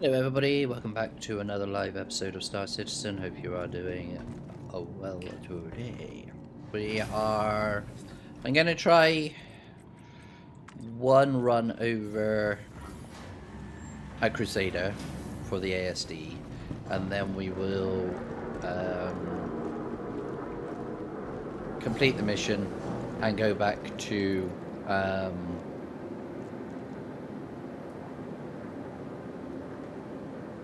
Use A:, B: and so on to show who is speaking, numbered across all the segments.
A: Hello everybody, welcome back to another live episode of Star Citizen. Hope you are doing well today. I'm gonna try one run over a Crusader for the ASD, and then we will complete the mission and go back to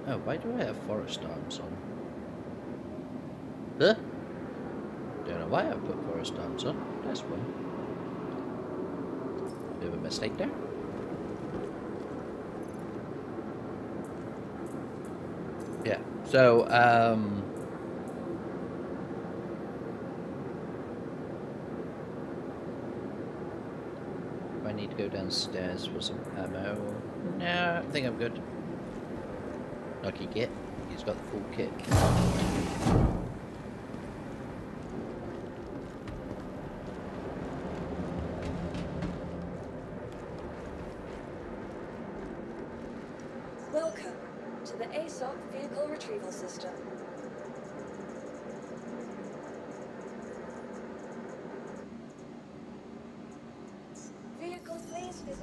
A: oh, why do I have forest arms on? Huh? Don't know why I put forest arms on. That's one. Bit of a mistake there. Yeah, so, do I need to go downstairs for some ammo? No, I think I'm good. Lucky Git, he's got the full kit.
B: Welcome to the ASOC Vehicle Retrieval System. Vehicle, please visit.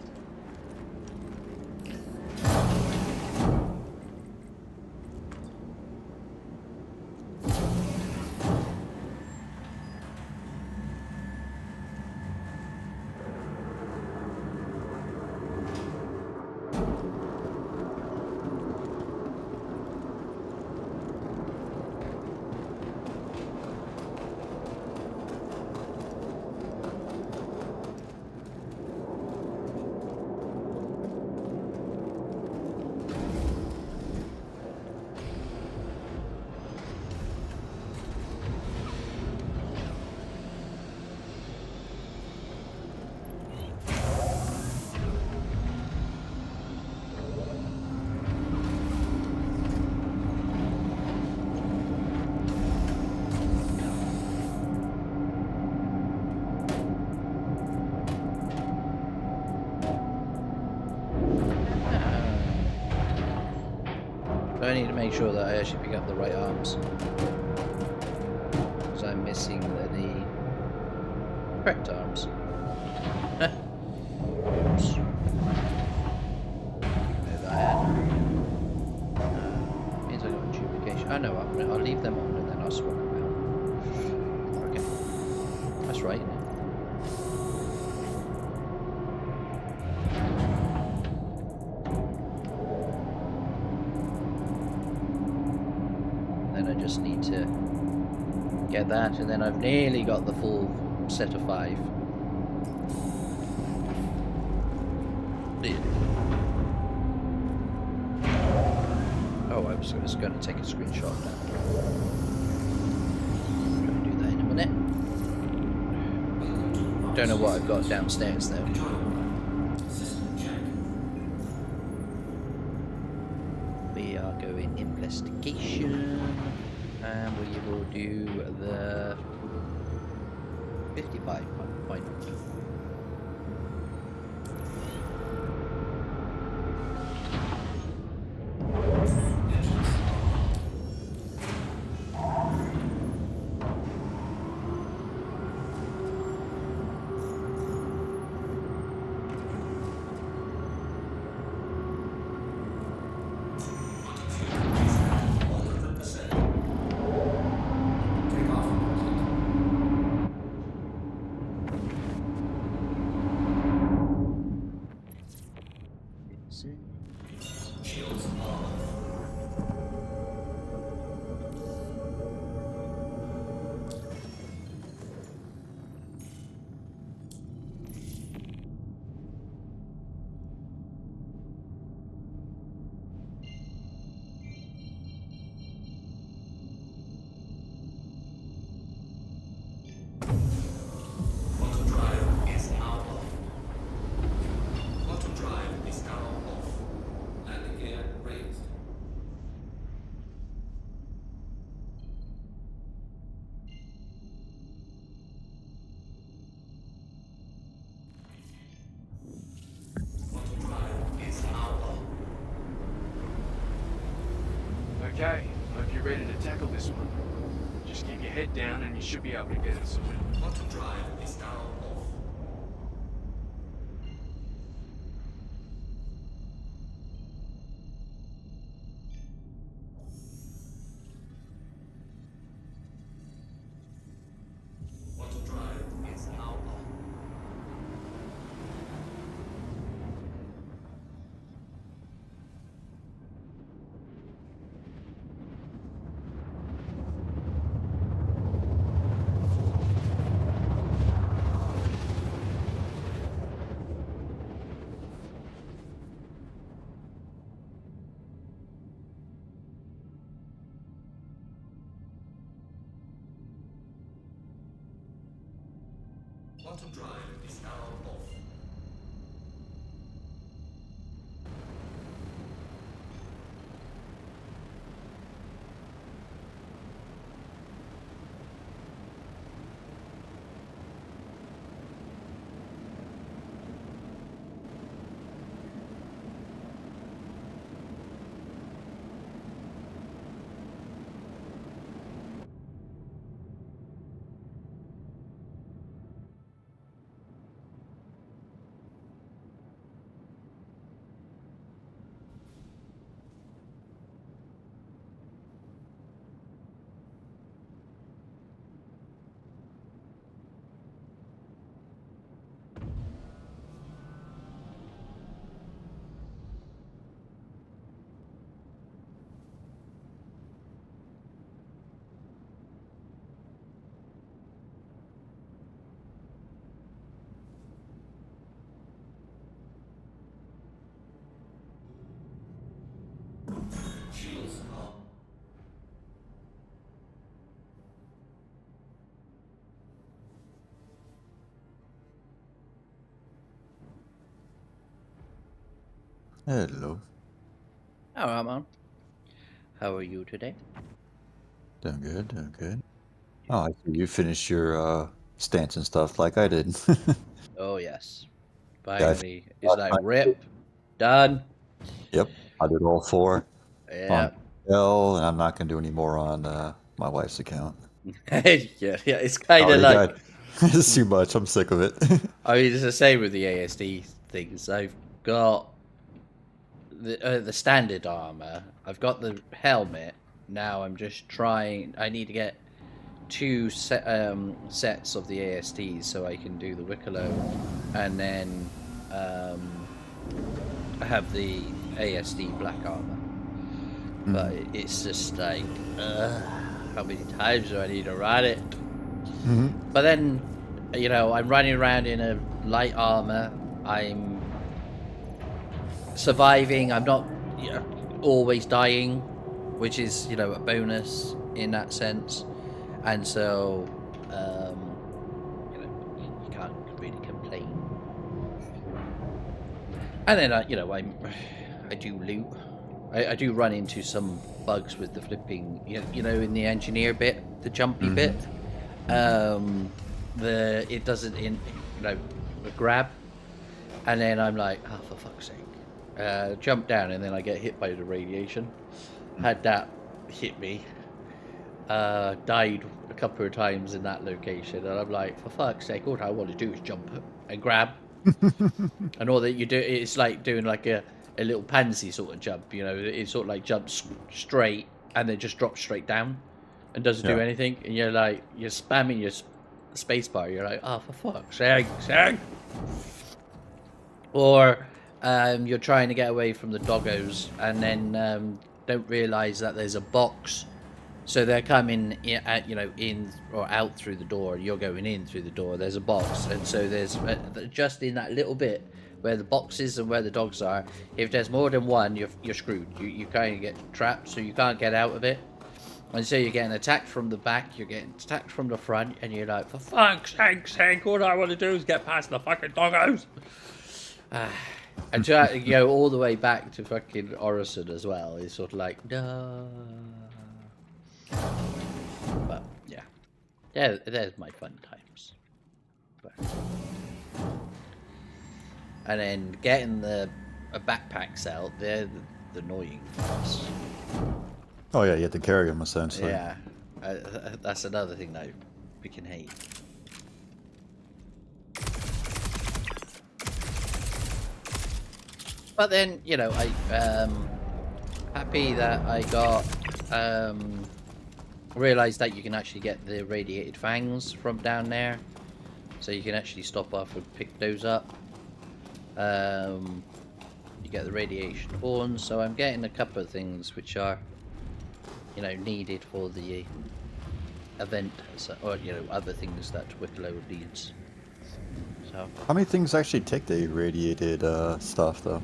A: I need to make sure that I actually pick up the right arms, because I'm missing the correct arms. Oops. Move that. Means I got a duplication. Oh no, I'll leave them on and then I'll swap them out. Okay, that's right, isn't it? I just need to get that, and then I've nearly got the full set of 5. Oh, I was just going to take a screenshot of that. I'm going to do that in a minute. Don't know what I've got downstairs though. We are going investigation. And we will do the 55 point.
C: Okay, hope you're ready to tackle this one. Just keep your head down and you should be able to get it sorted.
D: Quantum drive is now off. Quantum drive is now on. Quantum drive is now off. Shields up.
E: Hello.
A: Alright, man. How are you today?
E: Doing good, doing good. Oh, I see you finished your stance and stuff like I did.
A: Oh, yes.
E: Yeah,
A: Finally. It's like, rip. Done.
E: yep, I did all 4
A: Yeah.
E: on L, and I'm not going to do any more on my wife's account.
A: Yeah, it's kind of
E: Already
A: like...
E: got it's too much. I'm sick of it.
A: I mean, it's the same with the ASD things. I've got the standard armor. I've got the helmet. Now I'm just trying... I need to get 2 sets of the ASDs so I can do the Wicklow, and then I have the ASD black armor. But it's just like, how many times do I need to run it? But then, you know, I'm running around in a light armor. I'm surviving. I'm not, you know, always dying, which is, you know, a bonus in that sense. And so, you know, you can't really complain. And then, you know, I do loot. I do run into some bugs with the flipping, you know, in the engineer bit, the jumpy bit. It doesn't, you know, grab. And then I'm like, oh, for fuck's sake. Jump down, and then I get hit by the radiation. Had that hit me. Died a couple of times in that location, and I'm like, for fuck's sake, all I want to do is jump and grab. And all that you do, it's like doing like a little pansy sort of jump, you know. It sort of like jumps straight and then just drops straight down and doesn't do anything, and you're like, you're spamming your space bar. You're like, oh, for fuck's sake. Or you're trying to get away from the doggos, and then don't realize that there's a box. So they're coming, you know, in or out through the door. You're going in through the door. There's a box, and so there's just in that little bit where the box is and where the dogs are. If there's more than one, you're screwed. You kind of get trapped, so you can't get out of it. And so you're getting attacked from the back. You're getting attacked from the front, and you're like, for fuck's sake, all I want to do is get past the fucking doggos. And to go all the way back to fucking Orison as well is sort of like, no. But yeah, there's my fun times. But, and then getting the backpacks out, they're the annoying parts.
E: Oh yeah, you have to carry them essentially.
A: Yeah, that's another thing that I freaking hate. But then, you know, I happy that I got realized that you can actually get the radiated fangs from down there, so you can actually stop off and pick those up. You get the radiation horns, so I'm getting a couple of things which are, you know, needed for the event, or you know, other things that Wicklow needs. So
E: How many things actually take the irradiated stuff though?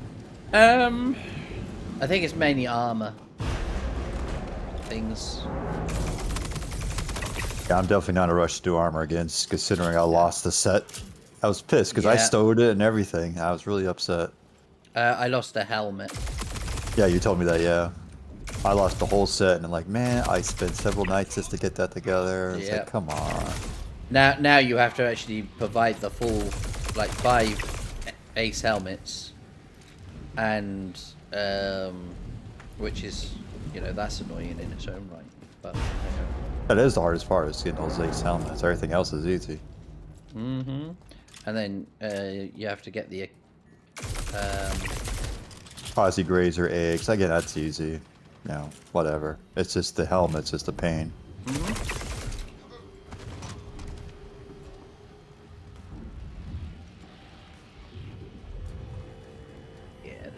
A: I think it's mainly armor things.
E: Yeah, I'm definitely not in a rush to do armor again, just considering I lost the set. I was pissed because I stowed it and everything. I was really upset.
A: I lost a helmet.
E: Yeah, you told me that, yeah. I lost the whole set, and I'm like, man, I spent several nights just to get that together. It's like, come on.
A: Now you have to actually provide the full, like, 5 ace helmets, and which is, you know, that's annoying in its own right. But you know.
E: That is the hardest part, is getting those ace helmets. Everything else is easy.
A: Mm-hmm. And then you have to get the
E: Posy Grazer eggs. Again, that's easy. You know, whatever. It's just the helmet's just a pain.
A: Yeah,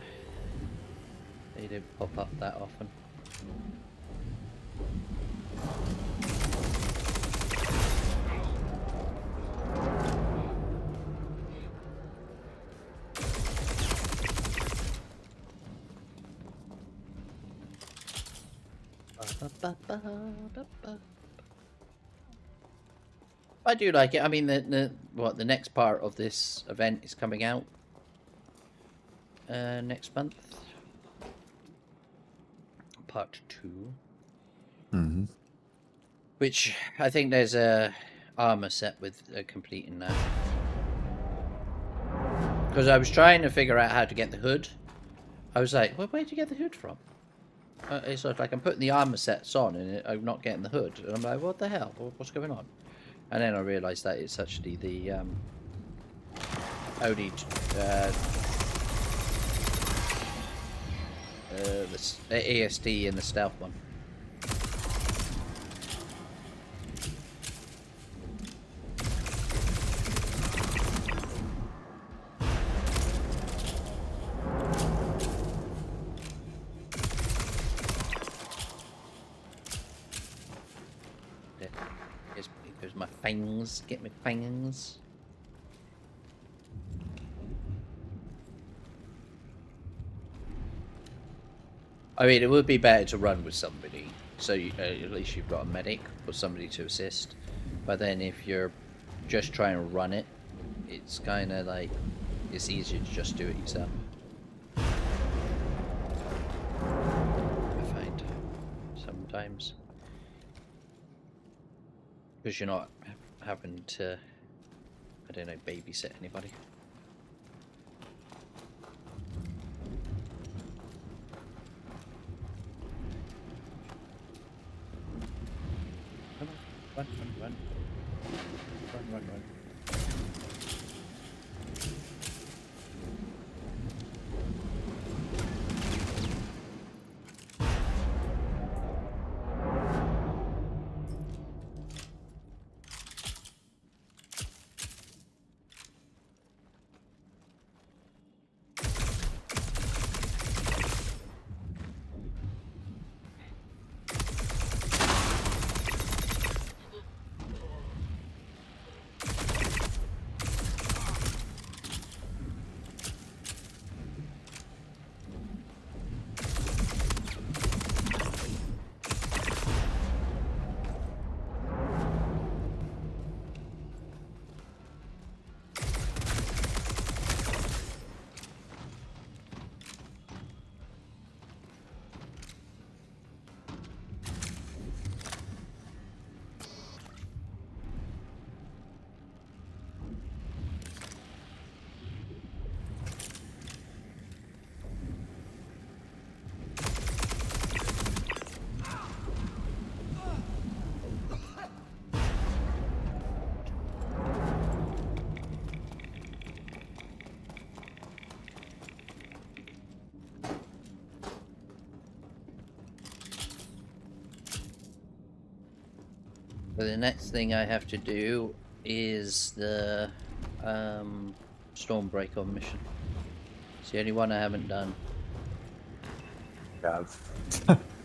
A: they don't pop up that often. I do like it. I mean, the next part of this event is coming out next month. Part 2.
E: Mm-hmm.
A: Which I think there's a armor set with completing that. Because I was trying to figure out how to get the hood. I was like, well, where'd you get the hood from? It's sort of like I'm putting the armor sets on and I'm not getting the hood. And I'm like, what the hell? What's going on? And then I realised that it's actually the only the ASD and the stealth one. Here's my fangs. Get my fangs. I mean, it would be better to run with somebody, so at least you've got a medic or somebody to assist. But then if you're just trying to run it, it's kind of like, it's easier to just do it yourself. I find sometimes. Because you're not having to, I don't know, babysit anybody. Run, run, run. Run, run, run. So the next thing I have to do is the Stormbreaker mission. It's the only one I haven't done.
E: Yeah,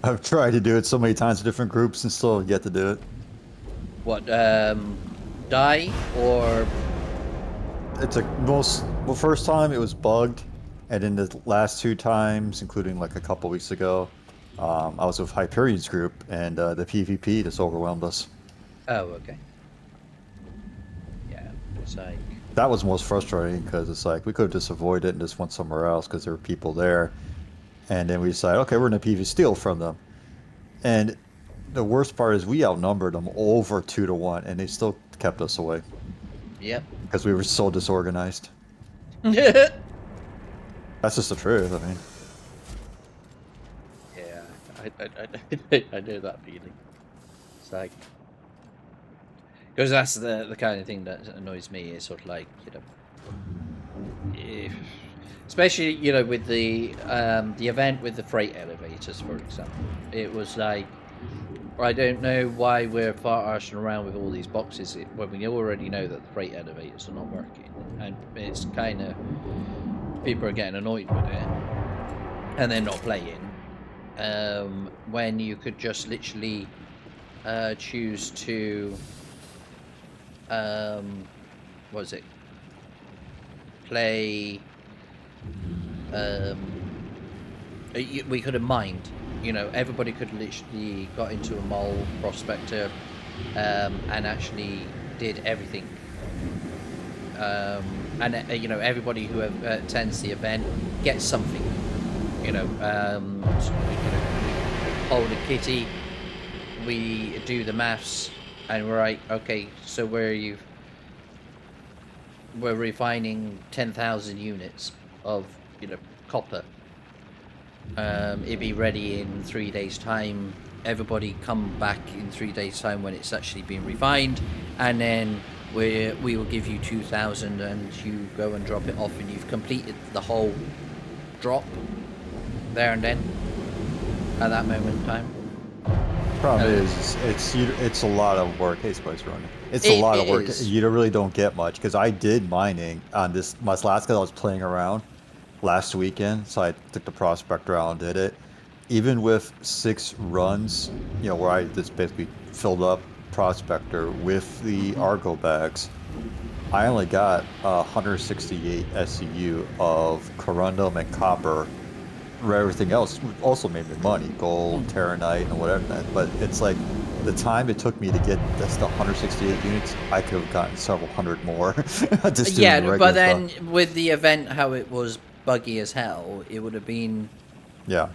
E: I've tried to do it so many times in different groups and still yet to do it.
A: What, die or...
E: It's well, first time it was bugged, and then the last 2 times, including like a couple weeks ago, I was with Hyperion's group, and the PvP just overwhelmed us.
A: Oh, okay. Yeah, it's like...
E: That was most frustrating because it's like we could have just avoided it and just went somewhere else because there were people there, and then we decided, okay, we're gonna PvP steal from them, and the worst part is we outnumbered them over 2-1, and they still kept us away.
A: Yep.
E: Because we were so disorganized.
A: Yeah,
E: That's just the truth, I mean.
A: I know that feeling. It's like... Because that's the kind of thing that annoys me, is sort of like, especially, with the event with the freight elevators, for example. It was like, I don't know why we're fart-arsing around with all these boxes when we already know that the freight elevators are not working. And it's kind of, people are getting annoyed with it, and they're not playing. When you could just literally choose to, what is it? Play, we could have mined. Everybody could literally got into a mole prospector, and actually did everything. And everybody who attends the event gets something. Hold a kitty. We do the maths, and we're like, okay, so we're refining 10,000 units of copper. It'd be ready in 3 days' time. Everybody come back in 3 days' time when it's actually been refined, and then we will give you 2,000, and you go and drop it off, and you've completed the whole drop there and then at that moment in time.
E: Problem is, it's a lot of work. Hey, Spice Running. It's a lot of work. You really don't get much, because I did mining on my last guy I was playing around last weekend, so I took the prospector out and did it. Even with 6 runs, where I just basically filled up prospector with the Argo bags, I only got 168 SCU of corundum and copper. Everything else also made me money, gold, terranite, and whatever that. But it's like the time it took me to get just the 168 units, I could have gotten several hundred more. Just doing regular
A: but then
E: stuff.
A: with the event, how it was buggy as hell, it would have been,
E: Yeah,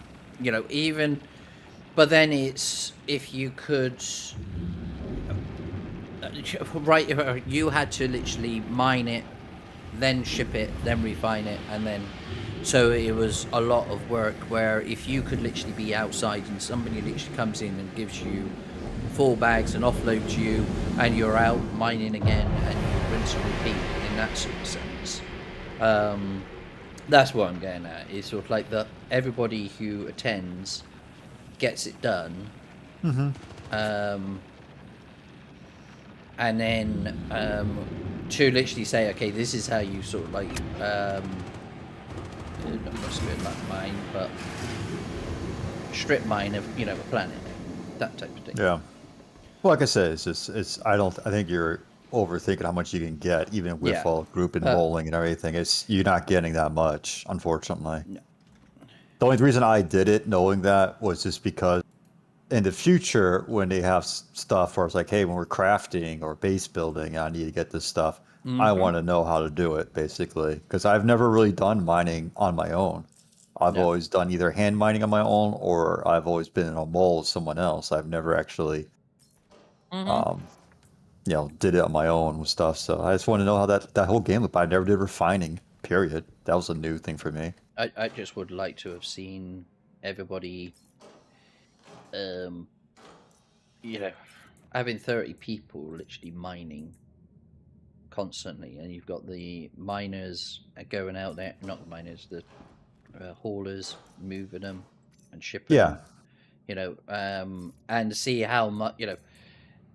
A: even. But then it's, if you could, right, you had to literally mine it, then ship it, then refine it, and then, so it was a lot of work. Where if you could literally be outside and somebody literally comes in and gives you 4 bags and offloads you, and you're out mining again, and you rinse and repeat in that sort of sense. That's what I'm getting at. It's sort of like that everybody who attends gets it done. And then to literally say, okay, this is how you sort of like, not necessarily like mine, but strip mine of, a planet, that type of thing.
E: yeah. Well, like I said, I think you're overthinking how much you can get, even with all group enrolling and everything. You're not getting that much, unfortunately.
A: No.
E: The only reason I did it, knowing that, was just because in the future, when they have stuff where it's like, hey, when we're crafting or base building, I need to get this stuff. I want to know how to do it, basically, because I've never really done mining on my own. I've always done either hand mining on my own, or I've always been in a mole with someone else. I've never actually, did it on my own with stuff. So I just want to know how that whole game looked. I never did refining, period. That was a new thing for me.
A: I just would like to have seen everybody, having 30 people literally mining constantly, and you've got the miners going out there, not the miners, the haulers moving them and shipping them, and see how much,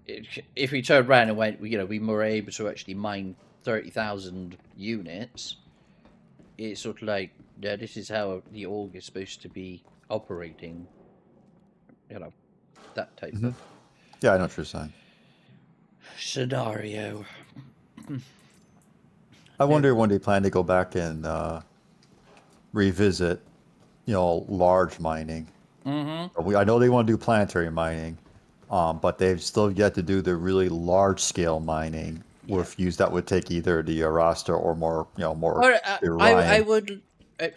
A: if we turned around and went, you know, we were able to actually mine 30,000 units, it's sort of like, yeah, this is how the org is supposed to be operating. You know, that type of
E: Yeah, I know what you're saying.
A: scenario.
E: I wonder when they plan to go back and revisit, you know, large mining. I know they want to do planetary mining, but they've still yet to do the really large scale mining with use that would take either the Arasta or more, you know, more
A: Or,
E: the
A: I
E: Orion.
A: would,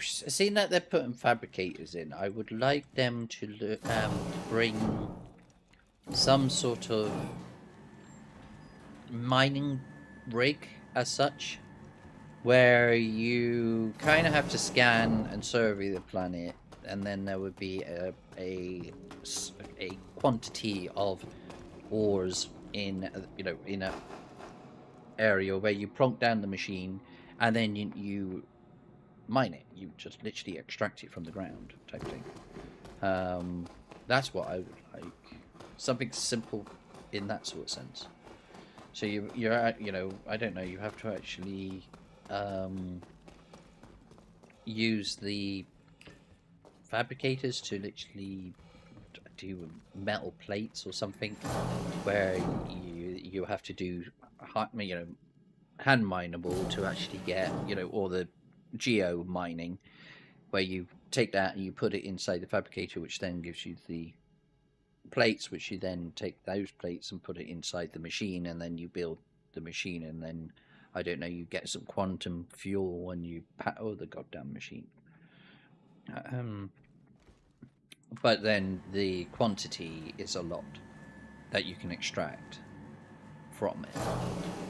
A: seeing that they're putting fabricators in, I would like them to bring some sort of mining rig as such, where you kind of have to scan and survey the planet, and then there would be a quantity of ores in, you know, in a area where you plonk down the machine, and then you mine it. You just literally extract it from the ground, type thing. That's what I would like. Something simple in that sort of sense. So you're you know, I don't know, you have to actually use the fabricators to literally do metal plates or something, where you have to do, you know, hand mineable to actually get, you know, or the geo mining, where you take that and you put it inside the fabricator, which then gives you the plates, which you then take those plates and put it inside the machine, and then you build the machine, and then I don't know, you get some quantum fuel when you power the goddamn machine. But then the quantity is a lot that you can extract from it.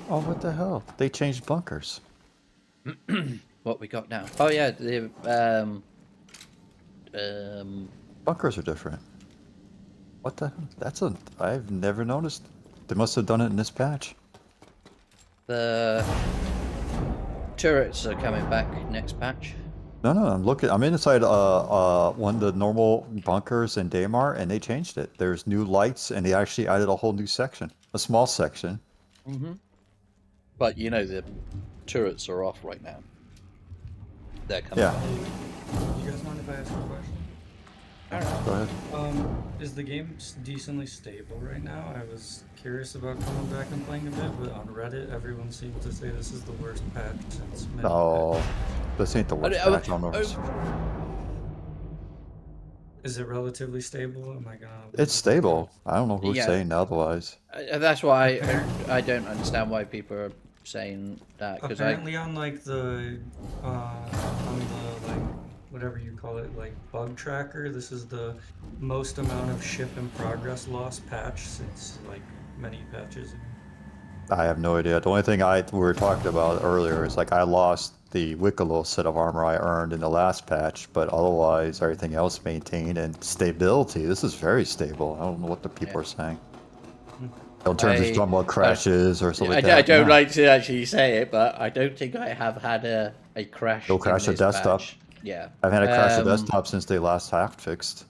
E: Oh, what the hell? They changed bunkers.
A: What we got now? Oh yeah, the
E: Bunkers are different. What the hell? I've never noticed. They must have done it in this patch.
A: the turrets are coming back next patch.
E: No, I'm looking. I'm inside one of the normal bunkers in Daymar, and they changed it. There's new lights, and they actually added a whole new section, a small section.
A: But you know, the turrets are off right now. They're coming.
E: Yeah.
F: You guys mind if I ask a question?
E: Go ahead.
F: Is the game decently stable right now? I was curious about coming back and playing a bit, but on Reddit, everyone seems to say this is the worst patch since many
E: Oh, this ain't the worst patch. I don't know.
F: Is it relatively stable? Am I gonna?
E: It's stable. I don't know who's saying otherwise.
A: That's why I don't understand why people are saying that. Cause
F: apparently on like the like whatever you call it, like bug tracker, this is the most amount of ship in progress loss patch since like many patches ago.
E: I have no idea. The only thing we were talking about earlier is like I lost the Wicklow set of armor I earned in the last patch, but otherwise everything else maintained, and stability. This is very stable. I don't know what the people are saying. In terms of talking about crashes or something like that.
A: I don't like to actually say it, but I don't think I have had a crash.
E: No crash of desktop.
A: Patch. Yeah.
E: I've had a crash of desktop since they last fixed.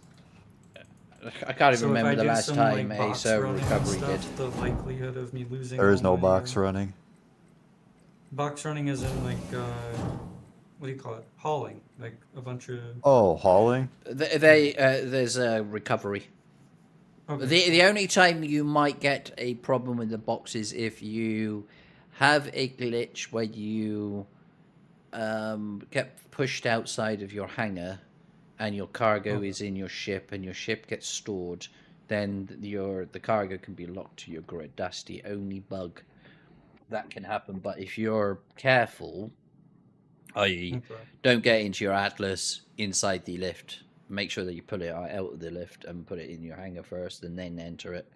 A: I can't even
F: So
A: remember
F: if I
A: the
F: do
A: last
F: some,
A: time
F: like,
A: a
F: box
A: server
F: running and
A: recovery did.
F: stuff, the likelihood of me losing
E: There is
F: all
E: no
F: my,
E: box running.
F: box running is in like what do you call it? Hauling, like a bunch of.
E: Oh, hauling?
A: There's a recovery.
F: Okay.
A: The only time you might get a problem with the box is if you have a glitch where you get pushed outside of your hangar and your cargo is in your ship and your ship gets stored, then the cargo can be locked to your grid. That's the only bug that can happen. But if you're careful, i.e. don't get into your Atlas inside the lift, make sure that you pull it out of the lift and put it in your hangar first and then enter it.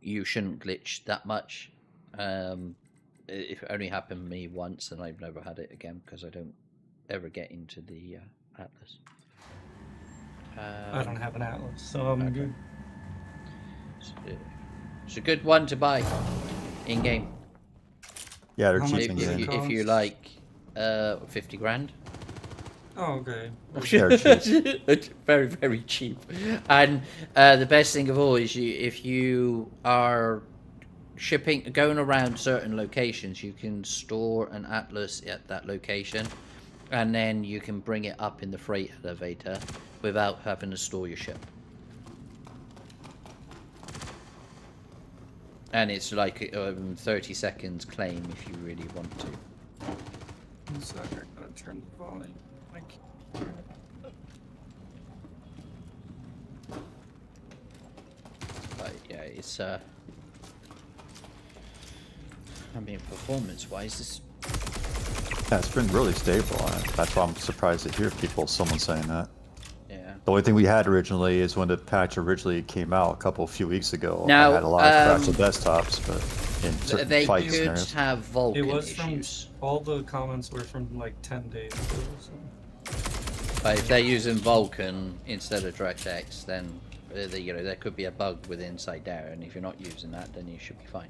A: You shouldn't glitch that much. It only happened to me once and I've never had it again because I don't ever get into the Atlas.
F: I don't have an Atlas, so I'm good.
A: It's a good one to buy in game.
E: Yeah, they're
F: How much
E: cheap in
F: does it
E: game.
F: cost?
A: If you like 50 grand.
F: Oh, okay.
E: They're cheap.
A: Very, very cheap. And the best thing of all is if you are going around certain locations, you can store an atlas at that location, and then you can bring it up in the freight elevator without having to store your ship. And it's like 30 seconds claim if you really want to.
F: One second, I gotta turn the volume.
A: But yeah, it's I mean, performance-wise, this.
E: Yeah, it's been really stable. That's why I'm surprised to hear someone saying that.
A: Yeah.
E: The only thing we had originally is when the patch originally came out a few weeks ago.
A: Now,
E: I had a lot of crashed desktops, but in certain
A: they
E: fight
A: could
E: scenarios.
A: have Vulcan
F: It was
A: issues.
F: from all the comments were from like 10 days ago. So.
A: But if they're using Vulcan instead of DirectX, then there could be a bug with inside there, and if you're not using that, then you should be fine.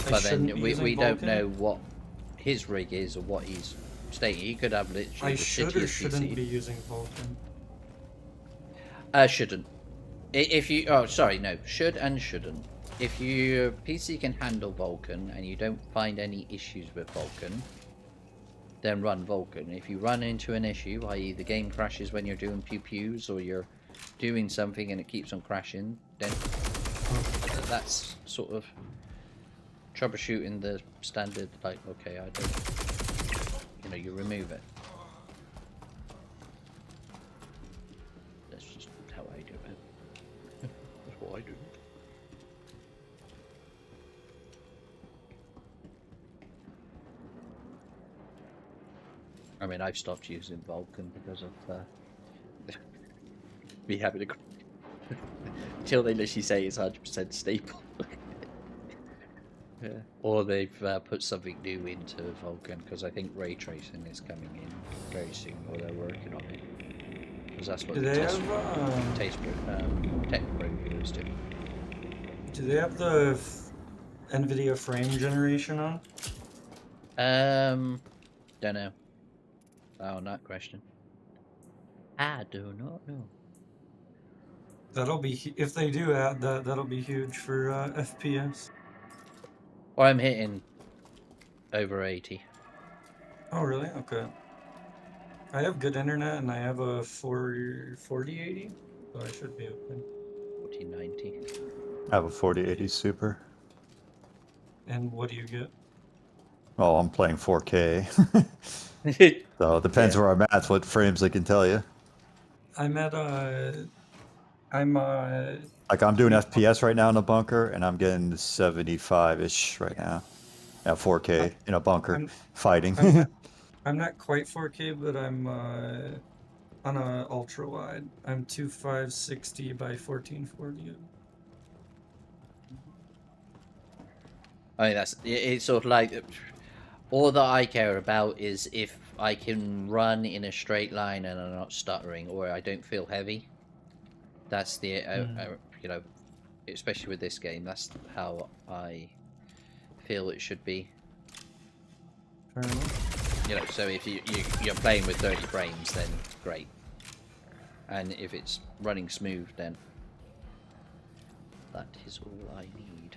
A: But then we don't know what his rig is or what he's stating. He could have literally
F: I
A: the
F: should
A: shittiest
F: or shouldn't
A: PC.
F: be using Vulcan.
A: Shouldn't. If you should and shouldn't. If your PC can handle Vulcan and you don't find any issues with Vulcan, then run Vulcan. If you run into an issue, i.e. the game crashes when you're doing pew-pews or you're doing something and it keeps on crashing, then that's sort of troubleshooting the standard, like, okay, I don't, you remove it. That's just how I do it. That's what I do. I mean, I've stopped using Vulcan because of me having a until they literally say it's 100% stable. Yeah. Or they've put something new into Vulcan, because I think ray tracing is coming in very soon, or they're working on it. Because that's what
F: Do
A: the
F: they
A: tech reviewers do.
F: Do they have the NVIDIA frame generation on?
A: Don't know. Oh, that question. I do not know.
F: That'll be if they do add that. That'll be huge for FPS.
A: Well, I'm hitting over 80.
F: Oh, really? Okay. I have good internet and I have a 4080, so I should be okay.
A: 4090.
E: I have a 4080 Super.
F: And what do you get?
E: Oh, I'm playing 4K. So it depends where I'm at, what frames I can tell you.
F: I'm at
E: Like I'm doing FPS right now in a bunker, and I'm getting 75-ish right now. At 4K in a bunker, fighting.
F: I'm not quite 4K, but I'm on a ultra wide. I'm 2560 by 1440.
A: I mean, it's sort of like, all that I care about is if I can run in a straight line and I'm not stuttering, or I don't feel heavy. That's the, especially with this game, that's how I feel it should be.
F: Fair enough.
A: So if you're playing with 30 frames, then great. And if it's running smooth, then that is all I need.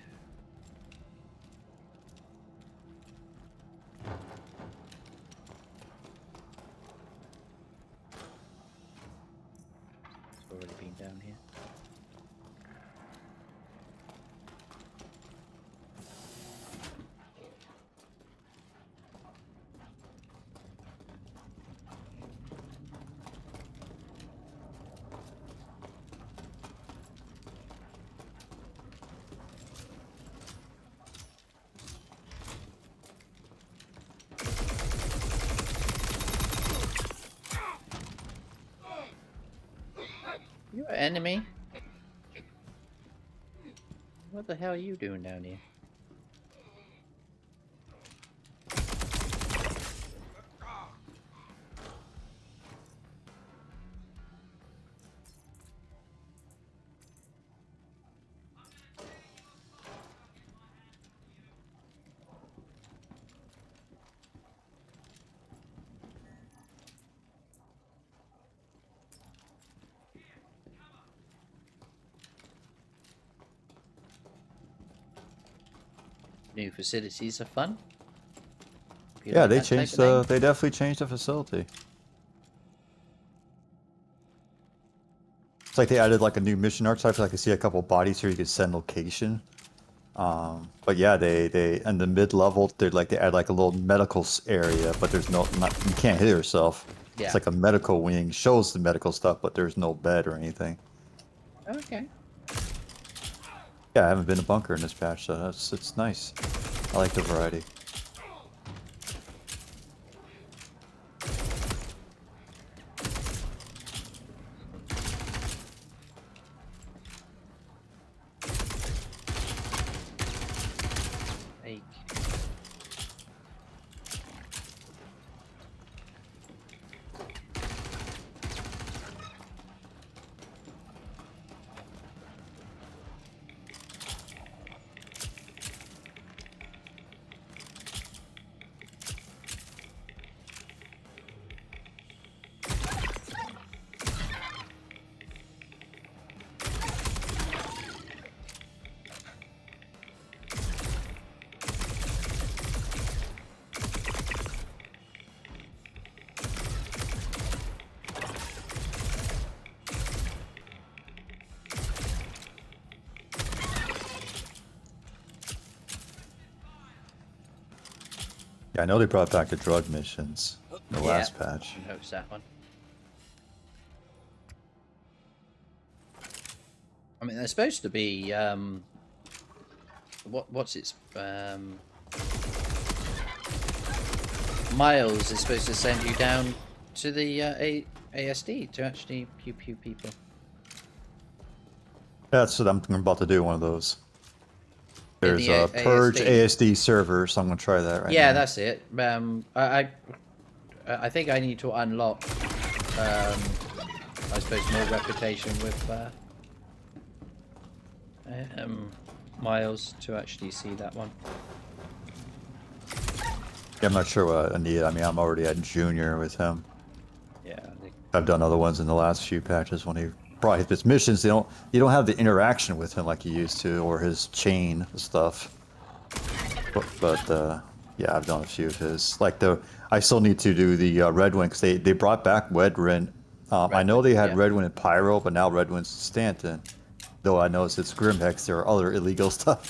A: It's already been down here. You an enemy? What the hell are you doing down here? New facilities are fun. If you
E: Yeah,
A: like
E: they
A: that type
E: changed
A: of thing.
E: they definitely changed the facility. It's like they added like a new mission archetype. I can see a couple bodies here. You could send location. But yeah, they in the mid level they add like a little medical area, but there's you can't hit yourself.
A: Yeah.
E: It's like a medical wing, shows the medical stuff, but there's no bed or anything.
A: Okay.
E: Yeah, I haven't been a bunker in this patch, so it's nice. I like the variety.
A: Hey.
E: Yeah, I know they brought back the drug missions in the last patch.
A: I noticed that one. I mean, they're supposed to be what's its Miles is supposed to send you down to the ASD to actually pew people.
E: That's what I'm about to do. One of those. There's
A: the
E: a Purge
A: ASD.
E: ASD server, so I'm gonna try that right now.
A: Yeah, that's it. I think I need to unlock, I suppose, more reputation with Miles to actually see that one.
E: Yeah, I'm not sure what I need. I mean, I'm already at junior with him.
A: Yeah.
E: I've done other ones in the last few patches when he probably his missions. You don't have the interaction with him like you used to, or his chain stuff. But yeah, I've done a few of his. Like I still need to do the Redwind because they brought back Redwind. I know they had Redwind and Pyro, but now Redwind's Stanton. Though I noticed it's Grimhex, there are other illegal stuff.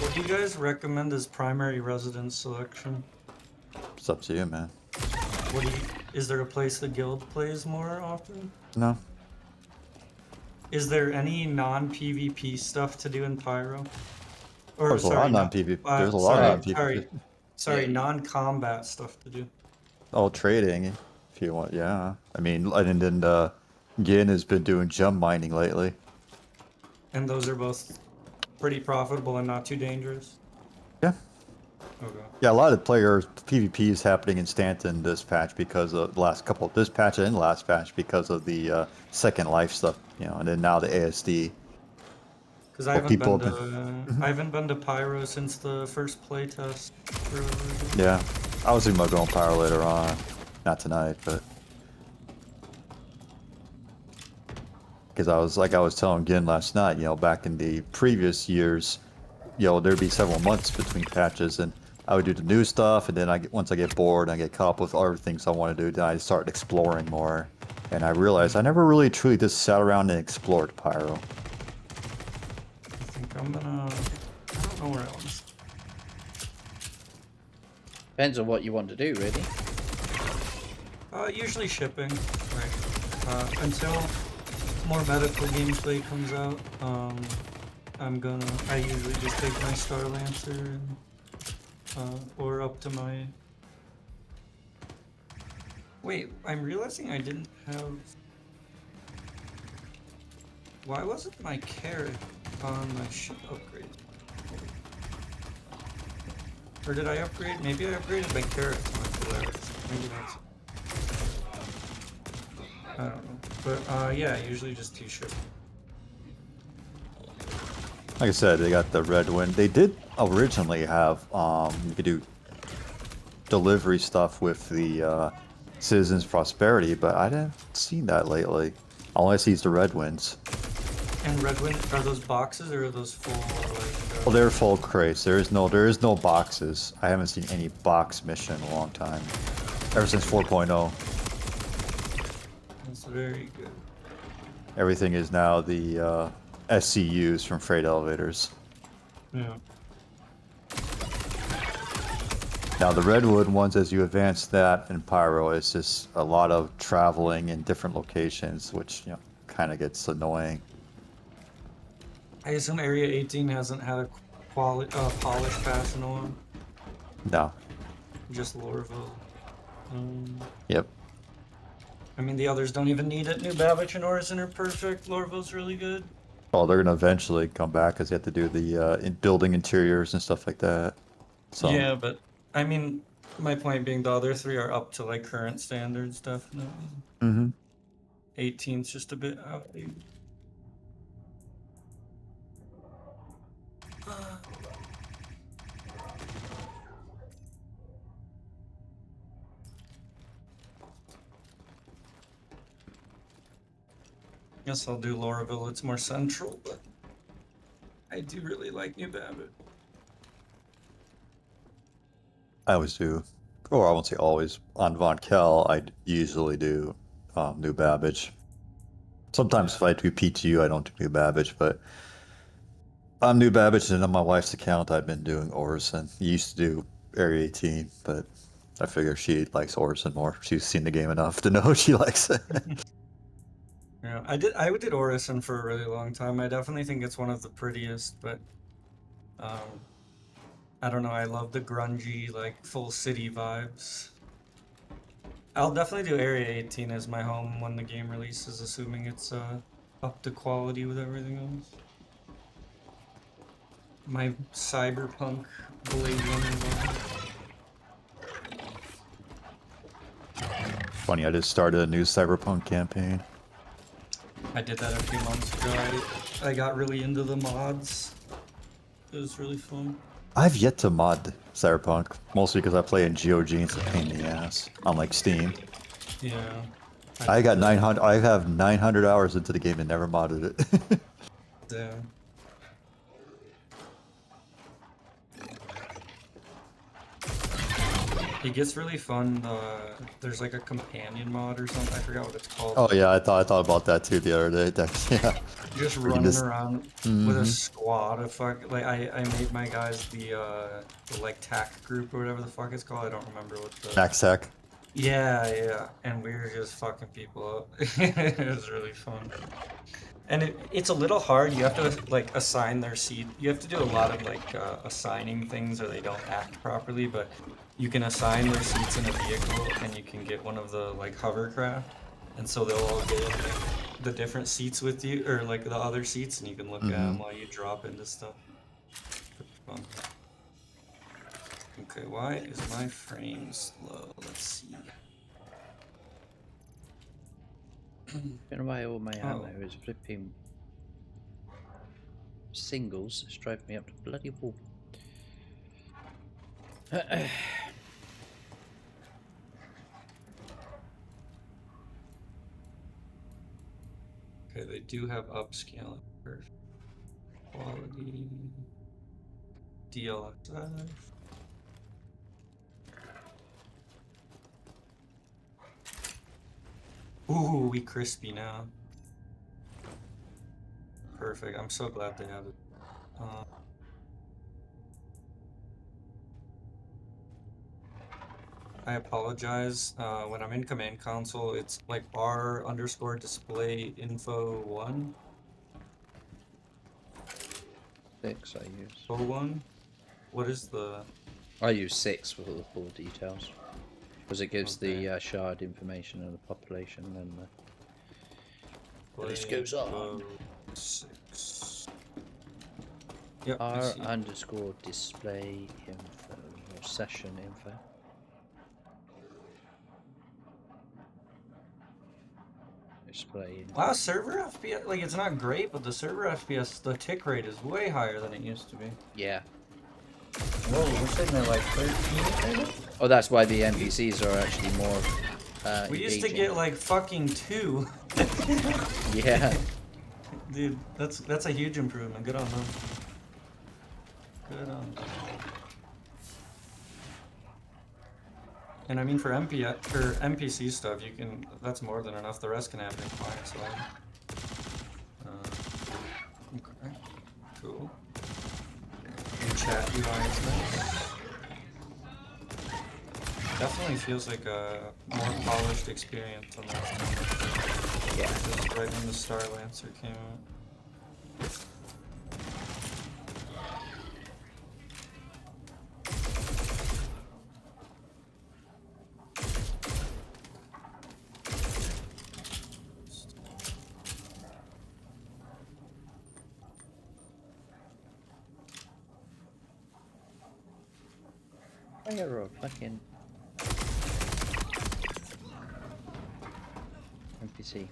F: What do you guys recommend as primary residence selection?
E: It's up to you, man.
F: Is there a place the guild plays more often?
E: No.
F: Is there any non-PvP stuff to do in Pyro? Or
E: There's a lot of non-PvP. There's a lot of non-PvP.
F: Sorry, non-combat stuff to do.
E: Oh, trading, if you want. Yeah. I mean, and then Gin has been doing gem mining lately.
F: And those are both pretty profitable and not too dangerous?
E: Yeah.
F: Okay.
E: Yeah, a lot of players PvP is happening in Stanton this patch because of the last couple, this patch and last patch because of the Second Life stuff, and then now the ASD.
F: Because I haven't been to Pyro since the first playtest.
E: Yeah, I was thinking about going Pyro later on, not tonight, but because I was telling Gin last night, back in the previous years, there'd be several months between patches, and I would do the new stuff, and then once I get bored, I get caught up with other things I want to do, then I start exploring more, and I realized I never really truly just sat around and explored Pyro.
F: I think I'm gonna... I don't know where else.
A: Depends on what you want to do, really.
F: Usually shipping, right. Until more medical gameplay comes out, I usually just take my Star Lancer and, or up to my... Wait, I'm realizing I didn't have... Why wasn't my carrot on my ship upgrade? Or did I upgrade? Maybe I upgraded my carrot to my Polaris. Maybe that's... I don't know. But, yeah, usually just two ships.
E: Like I said, they got the Redwind. They did originally have, you could do delivery stuff with the Citizens Prosperity, but I didn't see that lately. All I see is the Redwinds.
F: And Redwind, are those boxes or are those full, like,
E: Well, they're full crates. There is no boxes. I haven't seen any box mission in a long time. Ever since 4.0.
F: That's very good.
E: Everything is now the SCUs from freight elevators.
F: Yeah.
E: Now the redwood ones, as you advance that in Pyro, it's just a lot of traveling in different locations, which kind of gets annoying.
F: I assume Area 18 hasn't had a polish pass in a while.
E: No.
F: Just Lorville.
E: Yep.
F: I mean, the others don't even need it. New Babbage and Orison are perfect. Lorville's really good.
E: Well, they're gonna eventually come back because you have to do the building interiors and stuff like that. So.
F: Yeah, but I mean, my point being, the other three are up to like current standards, definitely.
E: Mm-hmm.
F: 18's just a bit outdated. Guess I'll do Lorville. It's more central, but I do really like New Babbage.
E: I always do, or I won't say always. On Von Kell, I usually do New Babbage. Sometimes if I do PTU, I don't do New Babbage, but on New Babbage and on my wife's account, I've been doing Orison. Used to do Area 18, but I figure she likes Orison more. She's seen the game enough to know she likes it.
F: Yeah, I did Orison for a really long time. I definitely think it's one of the prettiest, but I don't know, I love the grungy, like, full city vibes. I'll definitely do Area 18 as my home when the game releases, assuming it's up to quality with everything else. My cyberpunk Blade Runner.
E: Funny, I just started a new Cyberpunk campaign.
F: I did that a few months ago. I got really into the mods. It was really fun.
E: I've yet to mod Cyberpunk, mostly because I play in GOG and it's a pain in the ass, unlike Steam.
F: Yeah.
E: I got 900. I have 900 hours into the game and never modded it.
F: Yeah. It gets really fun. There's like a companion mod or something. I forgot what it's called.
E: Oh yeah, I thought about that too the other day. Yeah.
F: Just running around with a squad of I made my guys the like TAC group or whatever the fuck it's called. I don't remember what the
E: Max Tech.
F: Yeah, and we were just fucking people up. It was really fun. And it's a little hard. You have to like assign their seat. You have to do a lot of like assigning things or they don't act properly, but you can assign their seats in a vehicle and you can get one of the like hovercraft. And so they'll all get in the different seats with you, or like the other seats, and you can look at them while you drop into stuff. Fun. Okay, why is my frame slow? Let's see.
A: Gonna buy all my ammo is flipping singles. It's driving me up to bloody wall.
F: Okay, they do have upscaling. Perfect. Quality. DLSF. Ooh, we crispy now. Perfect. I'm so glad they have it. I apologize. When I'm in command console, it's like bar_display info 1.
A: 6 I use.
F: 01? What is the...
A: I use 6 for the full details. Because it gives the shard information of the population and the list goes on.
F: 6. Yep,
A: R_display info or session info. Display.
F: Wow, server FPS, like it's not great, but the server FPS, the tick rate is way higher than it used to be.
A: Yeah.
F: Whoa, we're sitting at like 13 maybe?
A: Oh, that's why the NPCs are actually more
F: We used to
A: engaging.
F: get like fucking 2.
A: Yeah.
F: Dude, that's a huge improvement. Good on them. Good on that. And I mean, for NPC stuff, you can. That's more than enough. The rest can happen in client side. Okay. Cool. And chat UI is nice. Definitely feels like a more polished experience than last time.
A: Yeah.
F: Just right when the Star Lancer came out.
A: Fire or fucking NPC.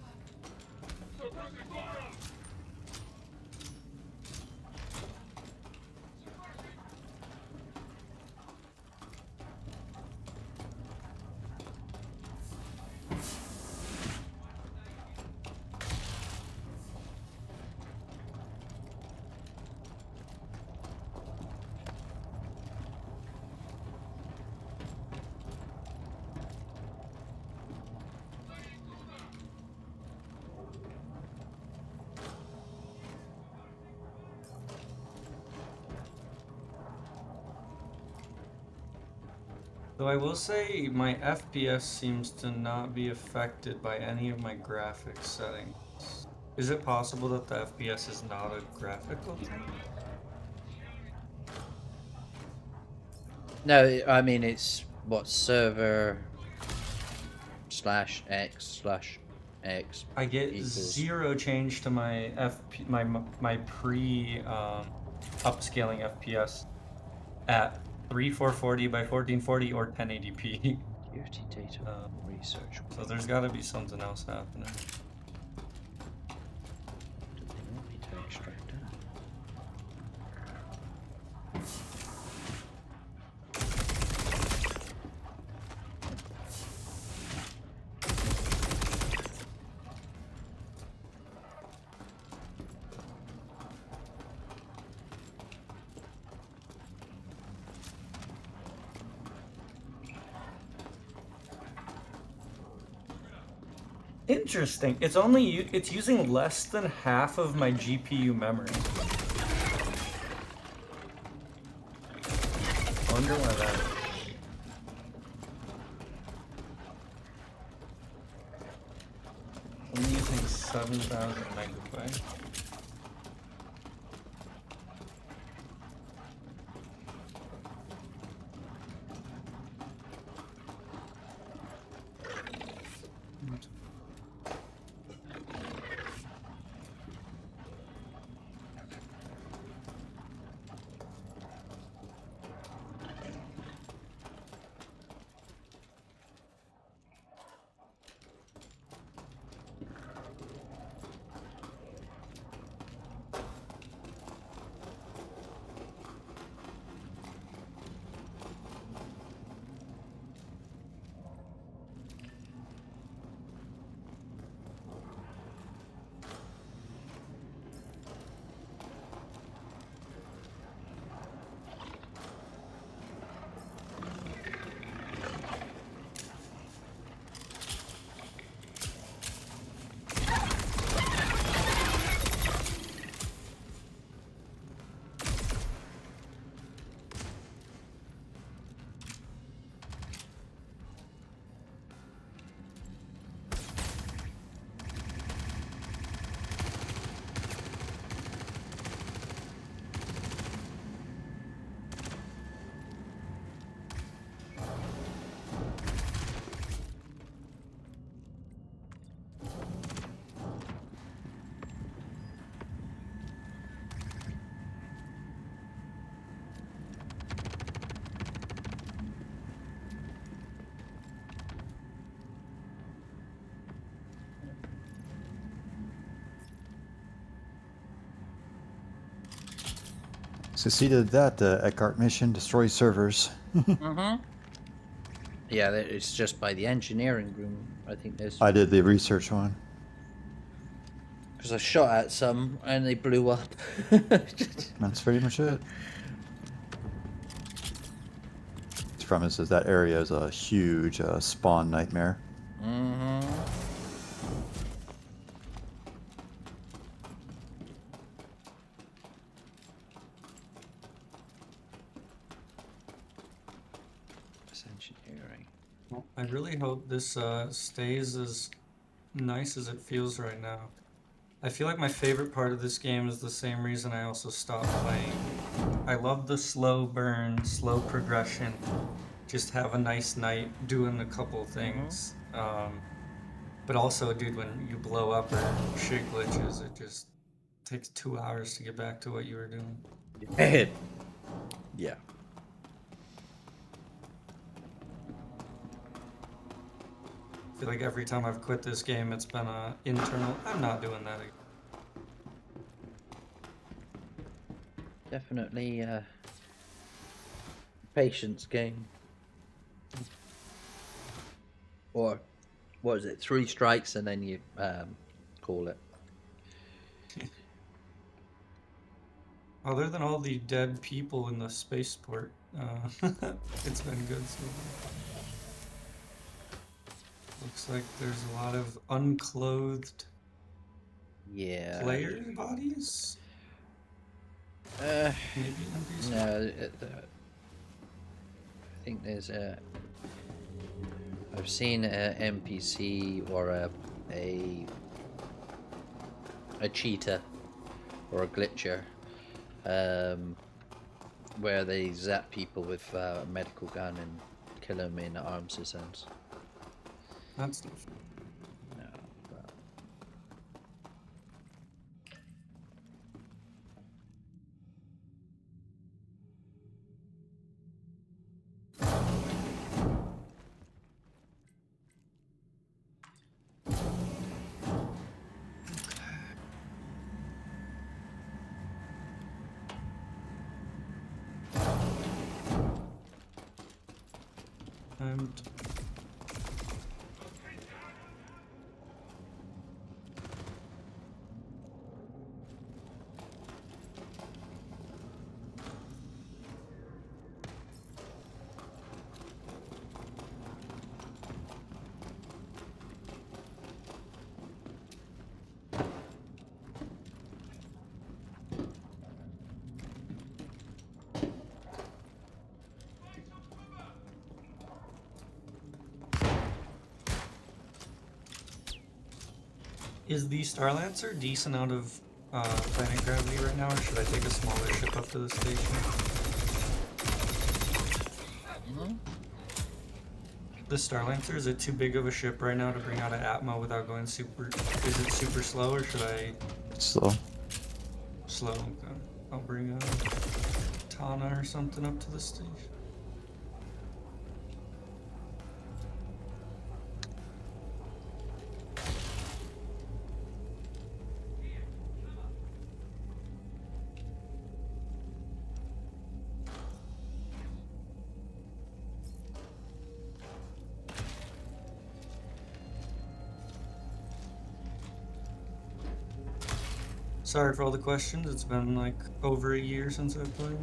F: Though I will say my FPS seems to not be affected by any of my graphics settings. Is it possible that the FPS is not a graphical thing?
A: No, I mean it's what server /x/x.
F: I get
A: equals.
F: 0 change to my my pre upscaling FPS at 3440 by 1440 or 1080p.
A: Security data research.
F: So there's got to be something else happening.
A: Do they want me to extract that?
F: Interesting. It's using less than half of my GPU memory. Wonder why that is. I'm using 7,000 megabytes.
E: Succeeded that Eckhart mission, destroy servers.
A: Yeah, it's just by the engineering room. I think there's
E: I did the research one.
A: because I shot at some and they blew up.
E: That's pretty much it. from is that area is a huge spawn nightmare.
A: Mm-hmm. Engineering.
F: Well, I really hope this stays as nice as it feels right now. I feel like my favorite part of this game is the same reason I also stopped playing. I love the slow burn, slow progression. Just have a nice night doing a couple things. But also, dude, when you blow up or shit glitches, it just takes 2 hours to get back to what you were doing.
A: Yeah.
F: I feel like every time I've quit this game, it's been a internal, I'm not doing that again.
A: Definitely patience game. Or what is it? 3 strikes and then you call it.
F: Other than all the dead people in the spaceport, it's been good so far. Looks like there's a lot of unclothed
A: Yeah.
F: player bodies? Maybe NPC?
A: No, I think there's I've seen a NPC or a cheater or a glitcher, where they zap people with a medical gun and kill them in arms and sense.
F: That's not fun.
A: No, but...
F: And is the Starlancer decent out of planet gravity right now, or should I take a smaller ship up to the station? The Starlancer, is it too big of a ship right now to bring out an Atmo without going super... Is it super slow, or should I...
E: Slow.
F: Slow, okay. I'll bring a Tana or something up to the station. Sorry for all the questions, it's been like over a year since I've played.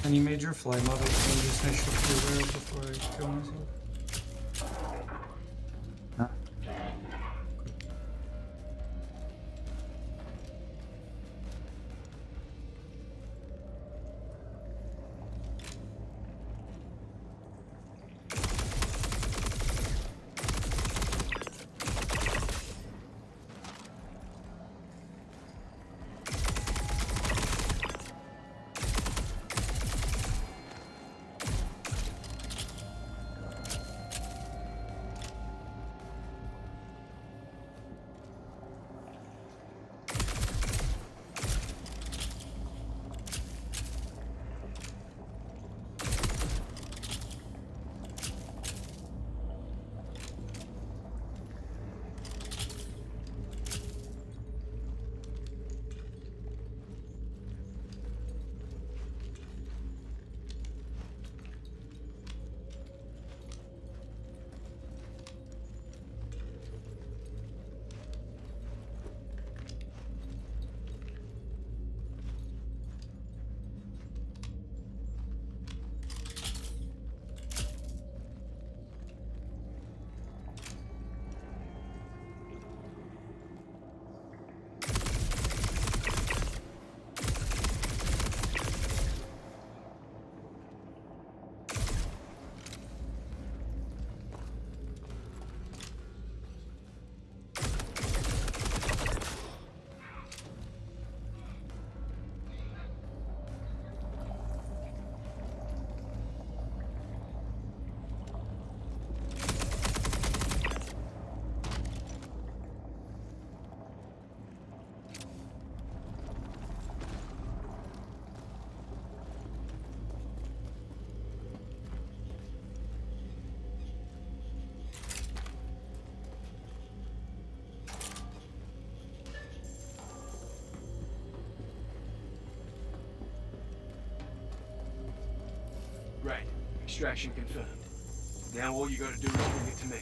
F: Any major fly model changes I should be aware of before I kill myself?
C: Right. Extraction confirmed. Now all you gotta do is bring it to me.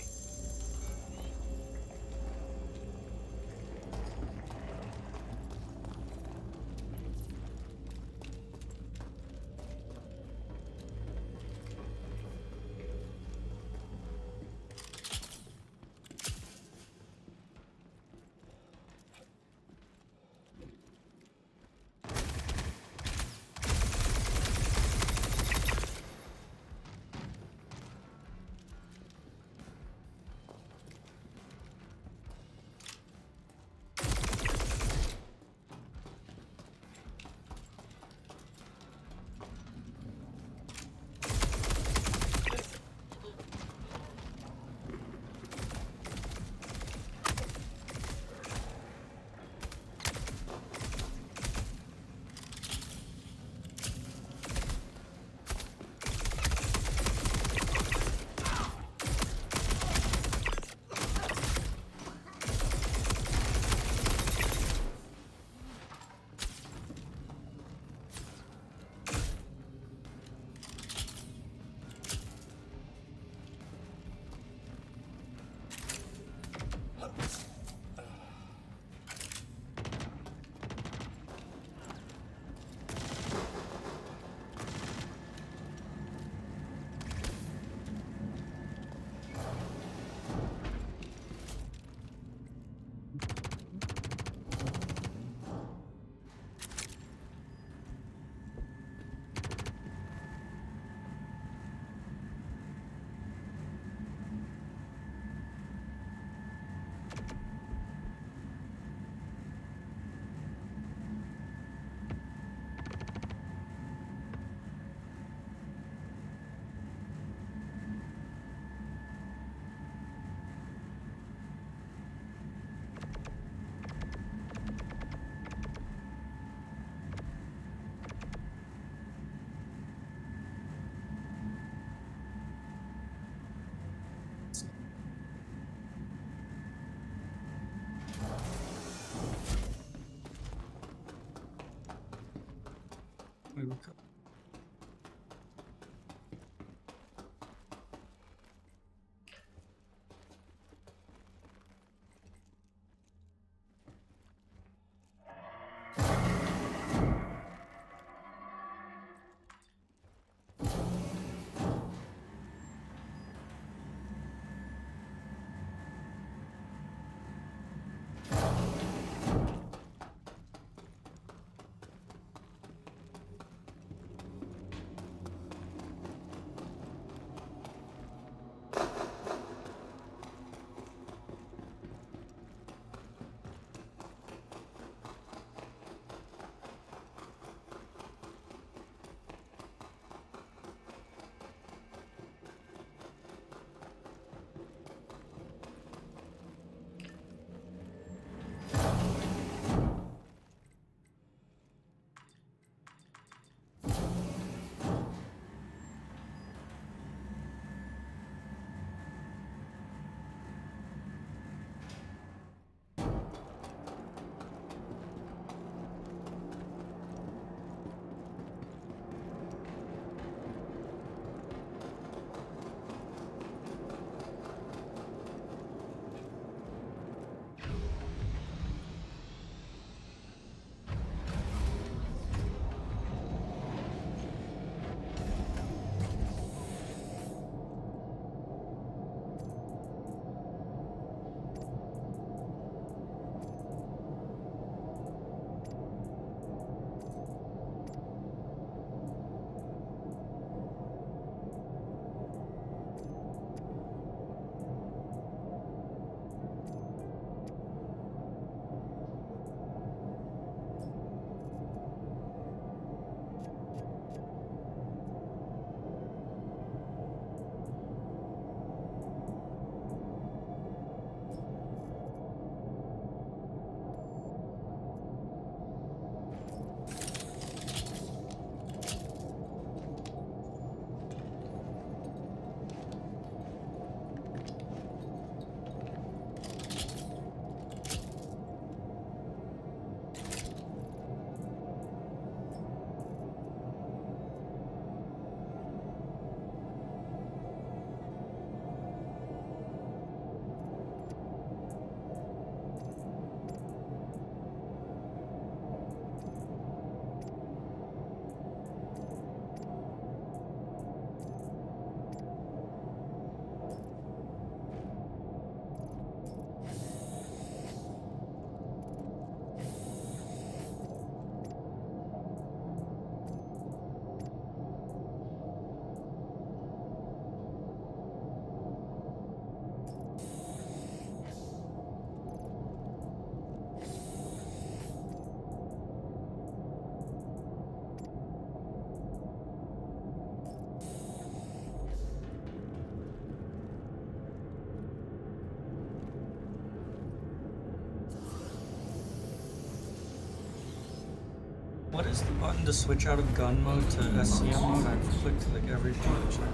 F: What is the button to switch out of gun mode to SCM mode? I've clicked like every function.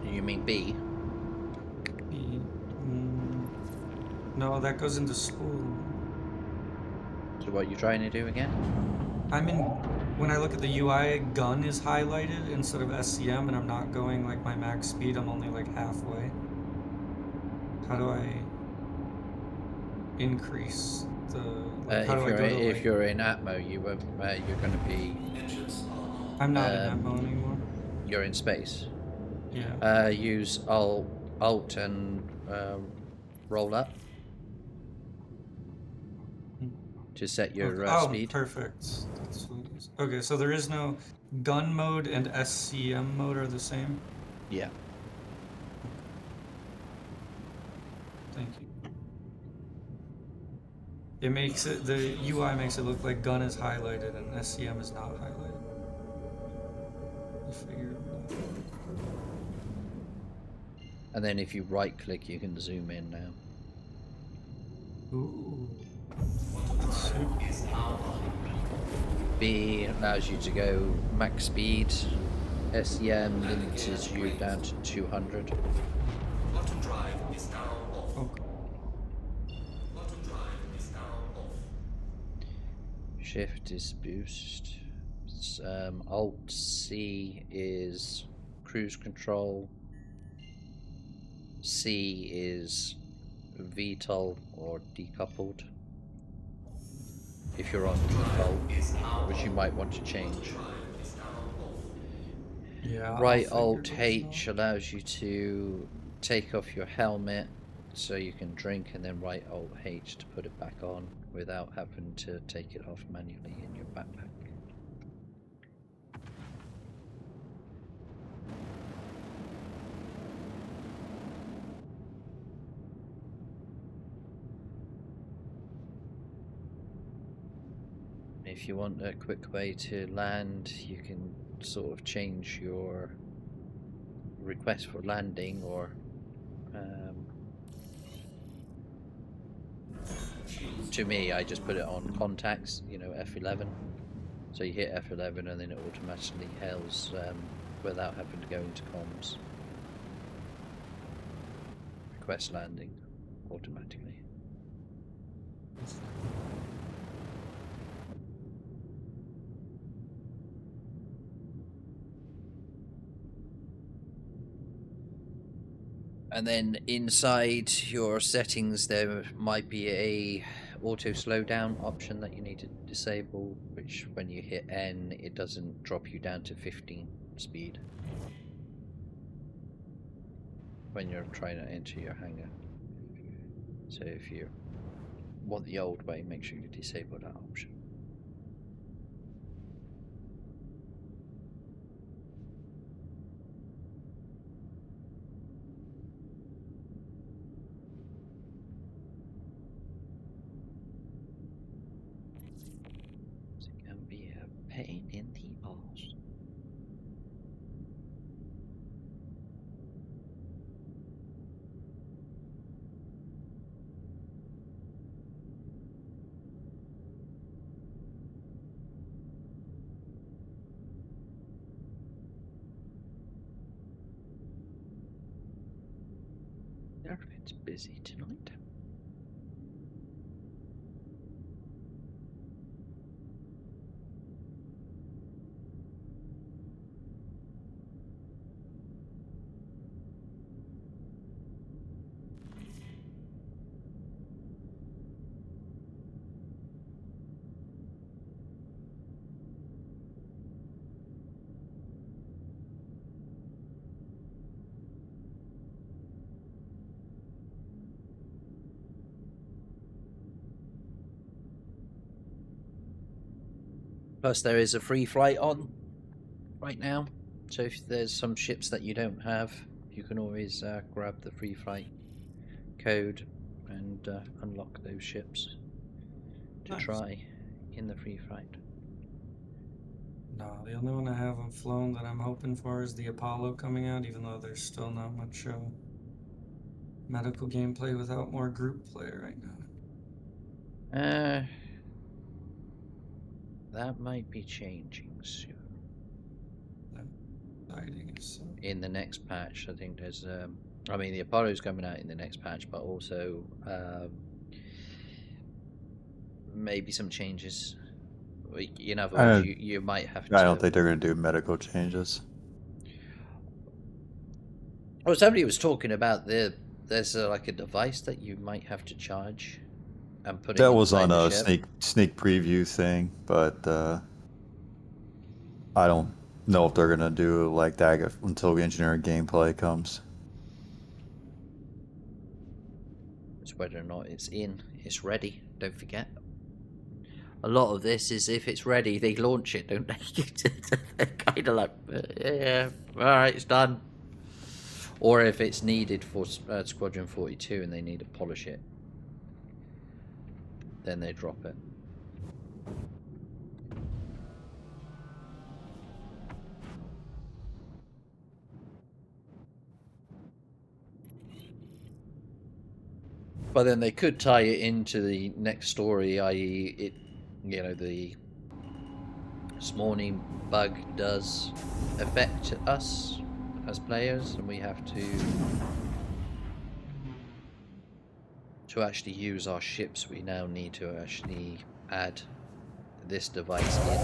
A: You mean B?
F: No, that goes into school.
A: So what are you trying to do again?
F: When I look at the UI, gun is highlighted instead of SCM, and I'm not going like my max speed, I'm only like halfway. How do I increase the, like, how do I go to,
A: if
F: like...
A: you're in Atmo, you won't, you're going to be...
F: I'm not in Atmo anymore.
A: You're in space.
F: Yeah.
A: Use Alt and roll up to set your speed.
F: Oh, perfect. That's what it is. Okay, so there is no gun mode and SCM mode are the same?
A: Yeah.
F: Thank you. It makes it, the UI makes it look like gun is highlighted and SCM is not highlighted. You figure it out.
A: And then if you right click, you can zoom in now.
F: Ooh.
A: B allows you to go max speed. SCM limits you down to 200.
D: Bottom drive is now off.
F: Okay.
D: Bottom drive is now off.
A: Shift is boost. Alt C is cruise control. C is VTOL or decoupled. If you're on default, which you might want to change.
F: Yeah.
A: Right Alt H allows you to take off your helmet so you can drink, and then right Alt H to put it back on without having to take it off manually in your backpack. If you want a quick way to land, you can sort of change your request for landing, or to me, I just put it on contacts, you know, F11. So you hit F11 and then it automatically hails without having to go into comms. Request landing automatically. And then inside your settings there might be a auto slowdown option that you need to disable, which when you hit N it doesn't drop you down to 15 speed when you're trying to enter your hangar. So if you want the old way, make sure you disable that option. It can be a pain in the arse. It's busy tonight. Plus there is a free flight on right now, so if there's some ships that you don't have, you can always grab the free flight code and unlock those ships to try in the free flight.
F: No, the only one I haven't flown that I'm hoping for is the Apollo coming out, even though there's still not much medical gameplay without more group play right now.
A: That might be changing soon.
F: Hiding is so.
A: In the next patch, I think there's I mean the Apollo's coming out in the next patch, but also maybe some changes. In other words, you might have to.
E: I don't think they're going to do medical changes.
A: Oh, somebody was talking about there's like a device that you might have to charge and put.
E: That was on a sneak preview thing, but I don't know if they're going to do like that until the engineering gameplay comes.
A: It's whether or not it's ready. Don't forget. A lot of this is if it's ready, they launch it, don't they? They're kind of like, yeah, all right, it's done. Or if it's needed for Squadron 42 and they need to polish it, then they drop it. But then they could tie it into the next story, i.e. it, the spawning bug does affect us as players, and we have to actually use our ships. We now need to actually add this device in.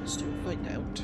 A: Still find out.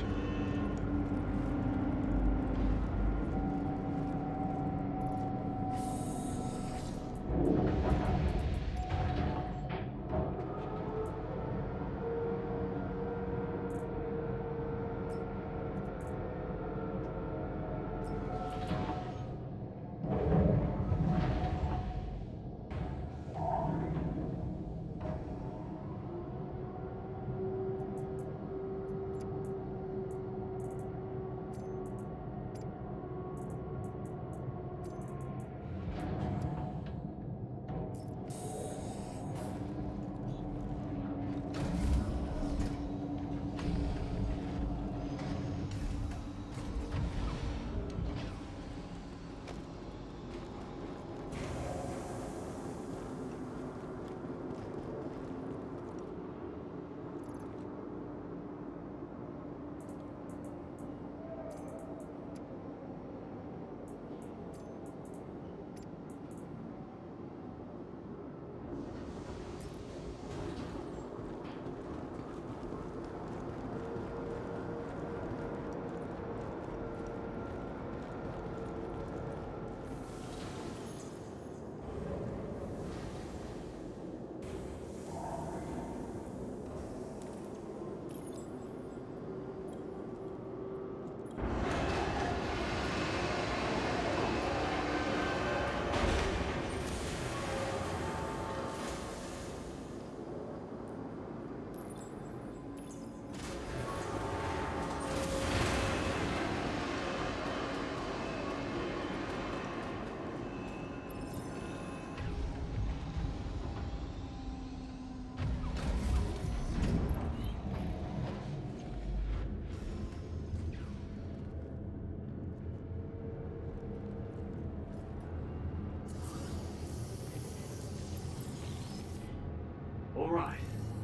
C: Alright,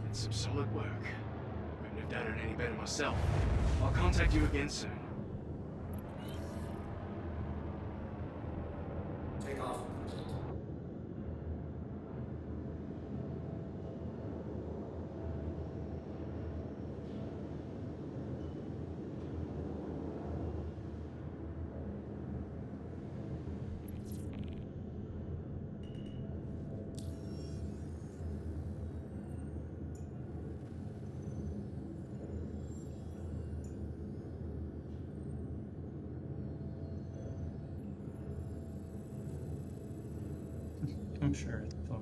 C: it's some solid work. Couldn't have done it any better myself. I'll contact you again soon.
D: Take off.
F: I'm sure it's fun.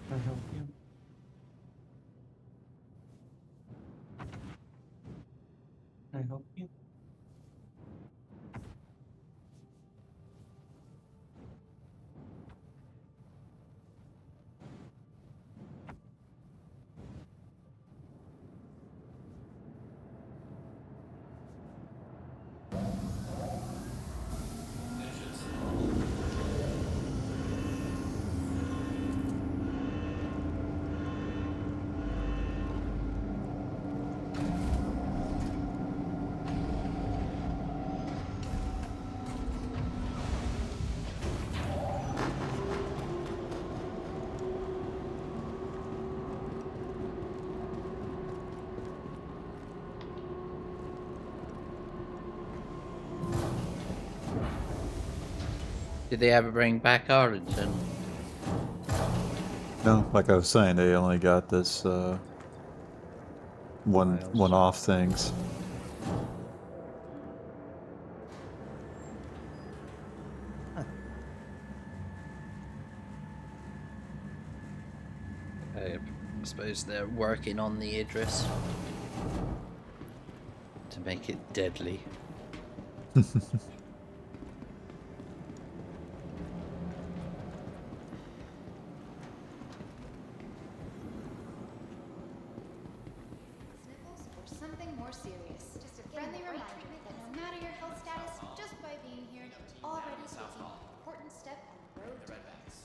F: Can I help you? Can I help you?
A: Did they ever bring back Arlington?
E: No, like I was saying, they only got this
A: Miles.
E: one-off things.
A: I suppose they're working on the Idris to make it deadly.
G: Sniffles or something more serious. Just a friendly reminder that no matter your health status, just by being here already takes an important step on the road to wellness.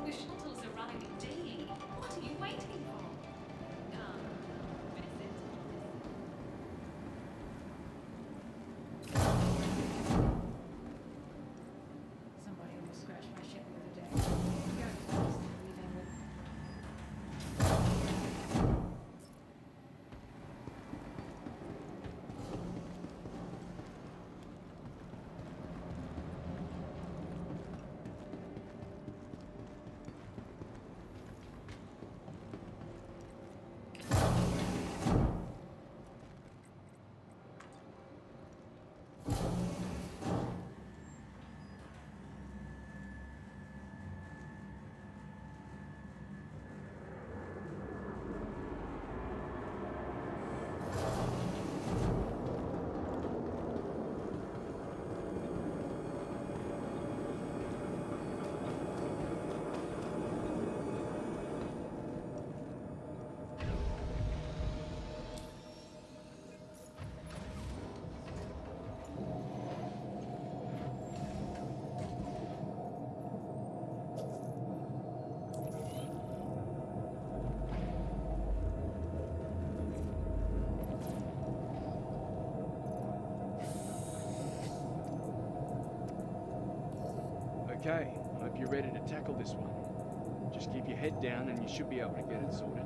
H: The shuttles are arriving daily. What are you waiting for? Come, visit. Somebody almost scratched my ship the other day. Leaving with
C: Okay, hope you're ready to tackle this one. Just keep your head down and you should be able to get it sorted.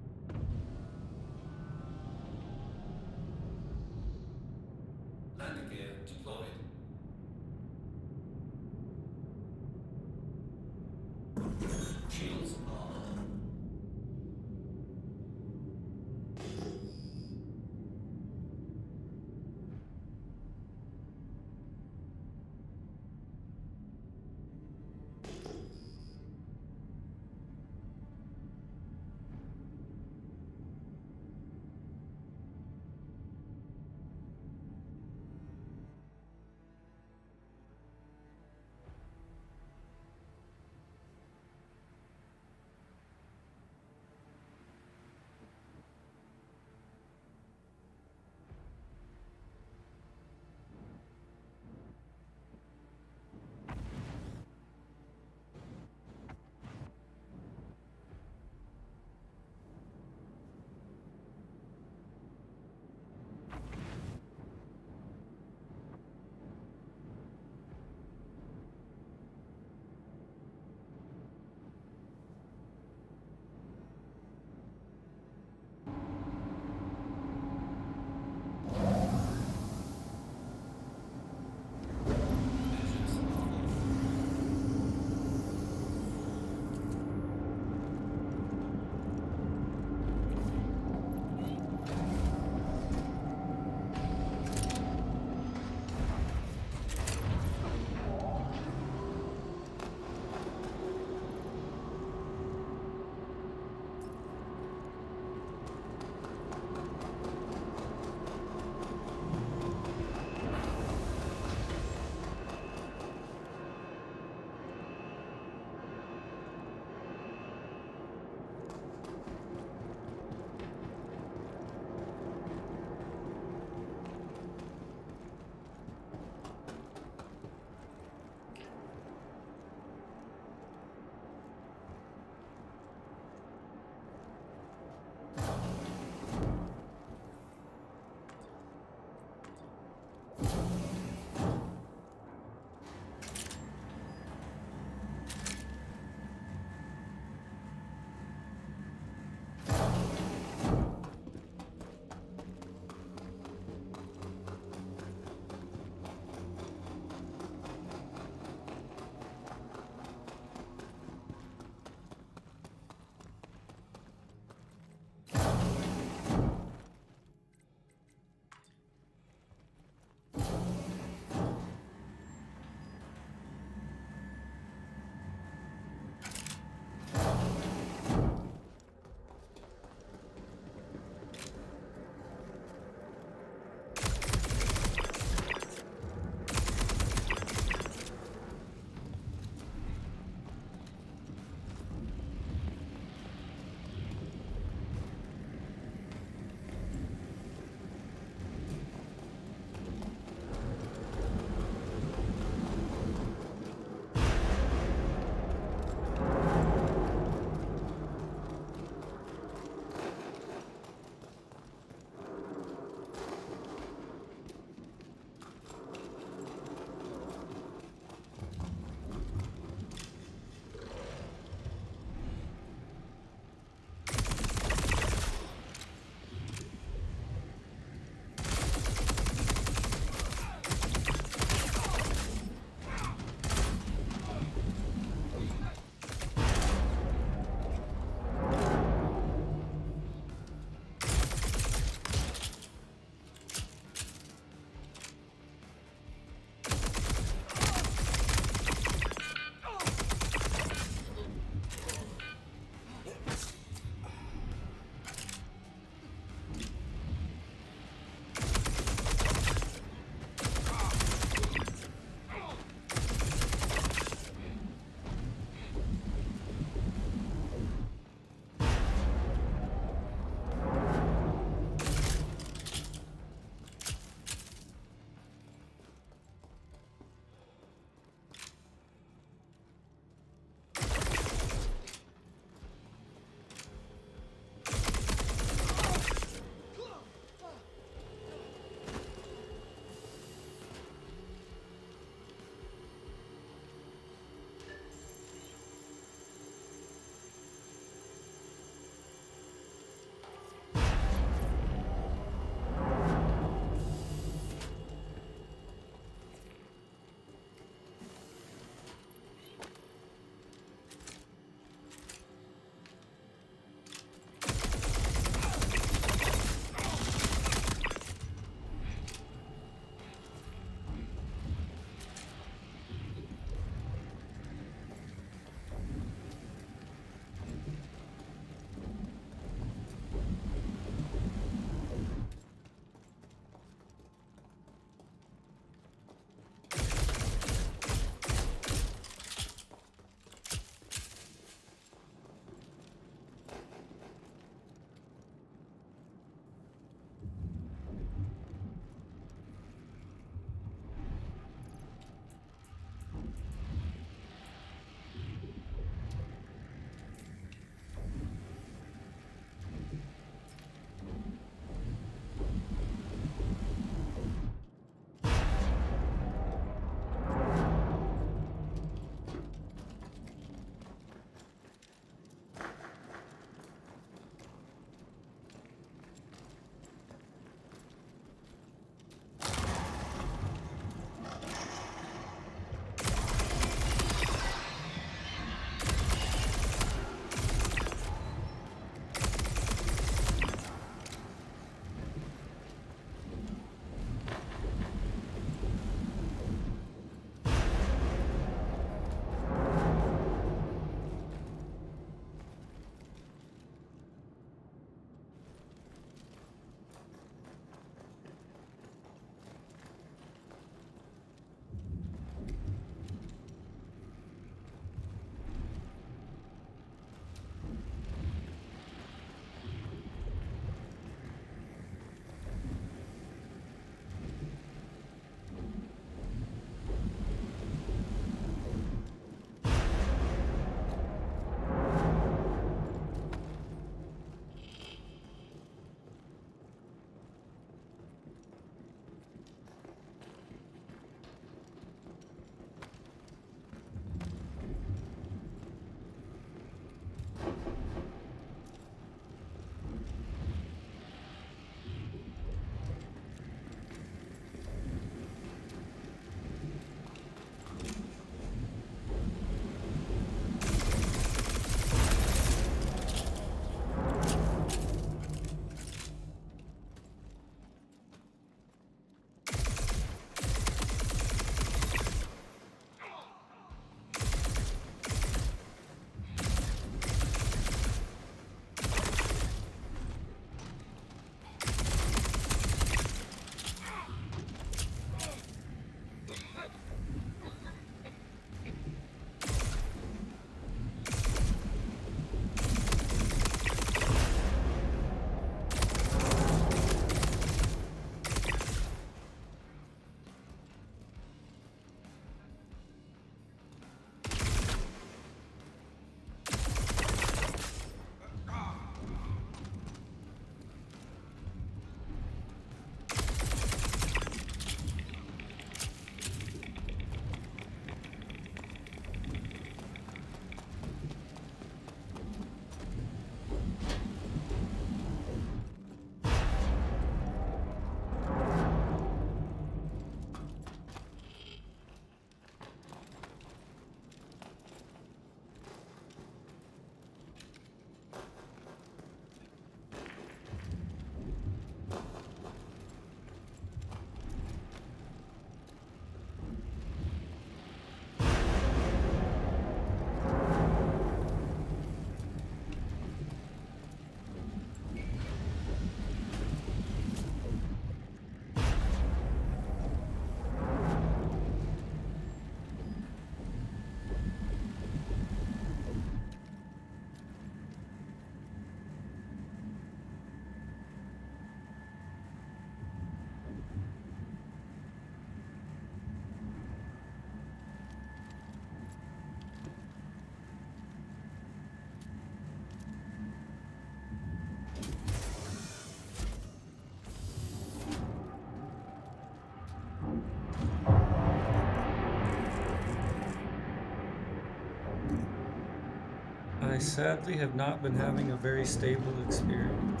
F: I sadly have not been having a very stable experience.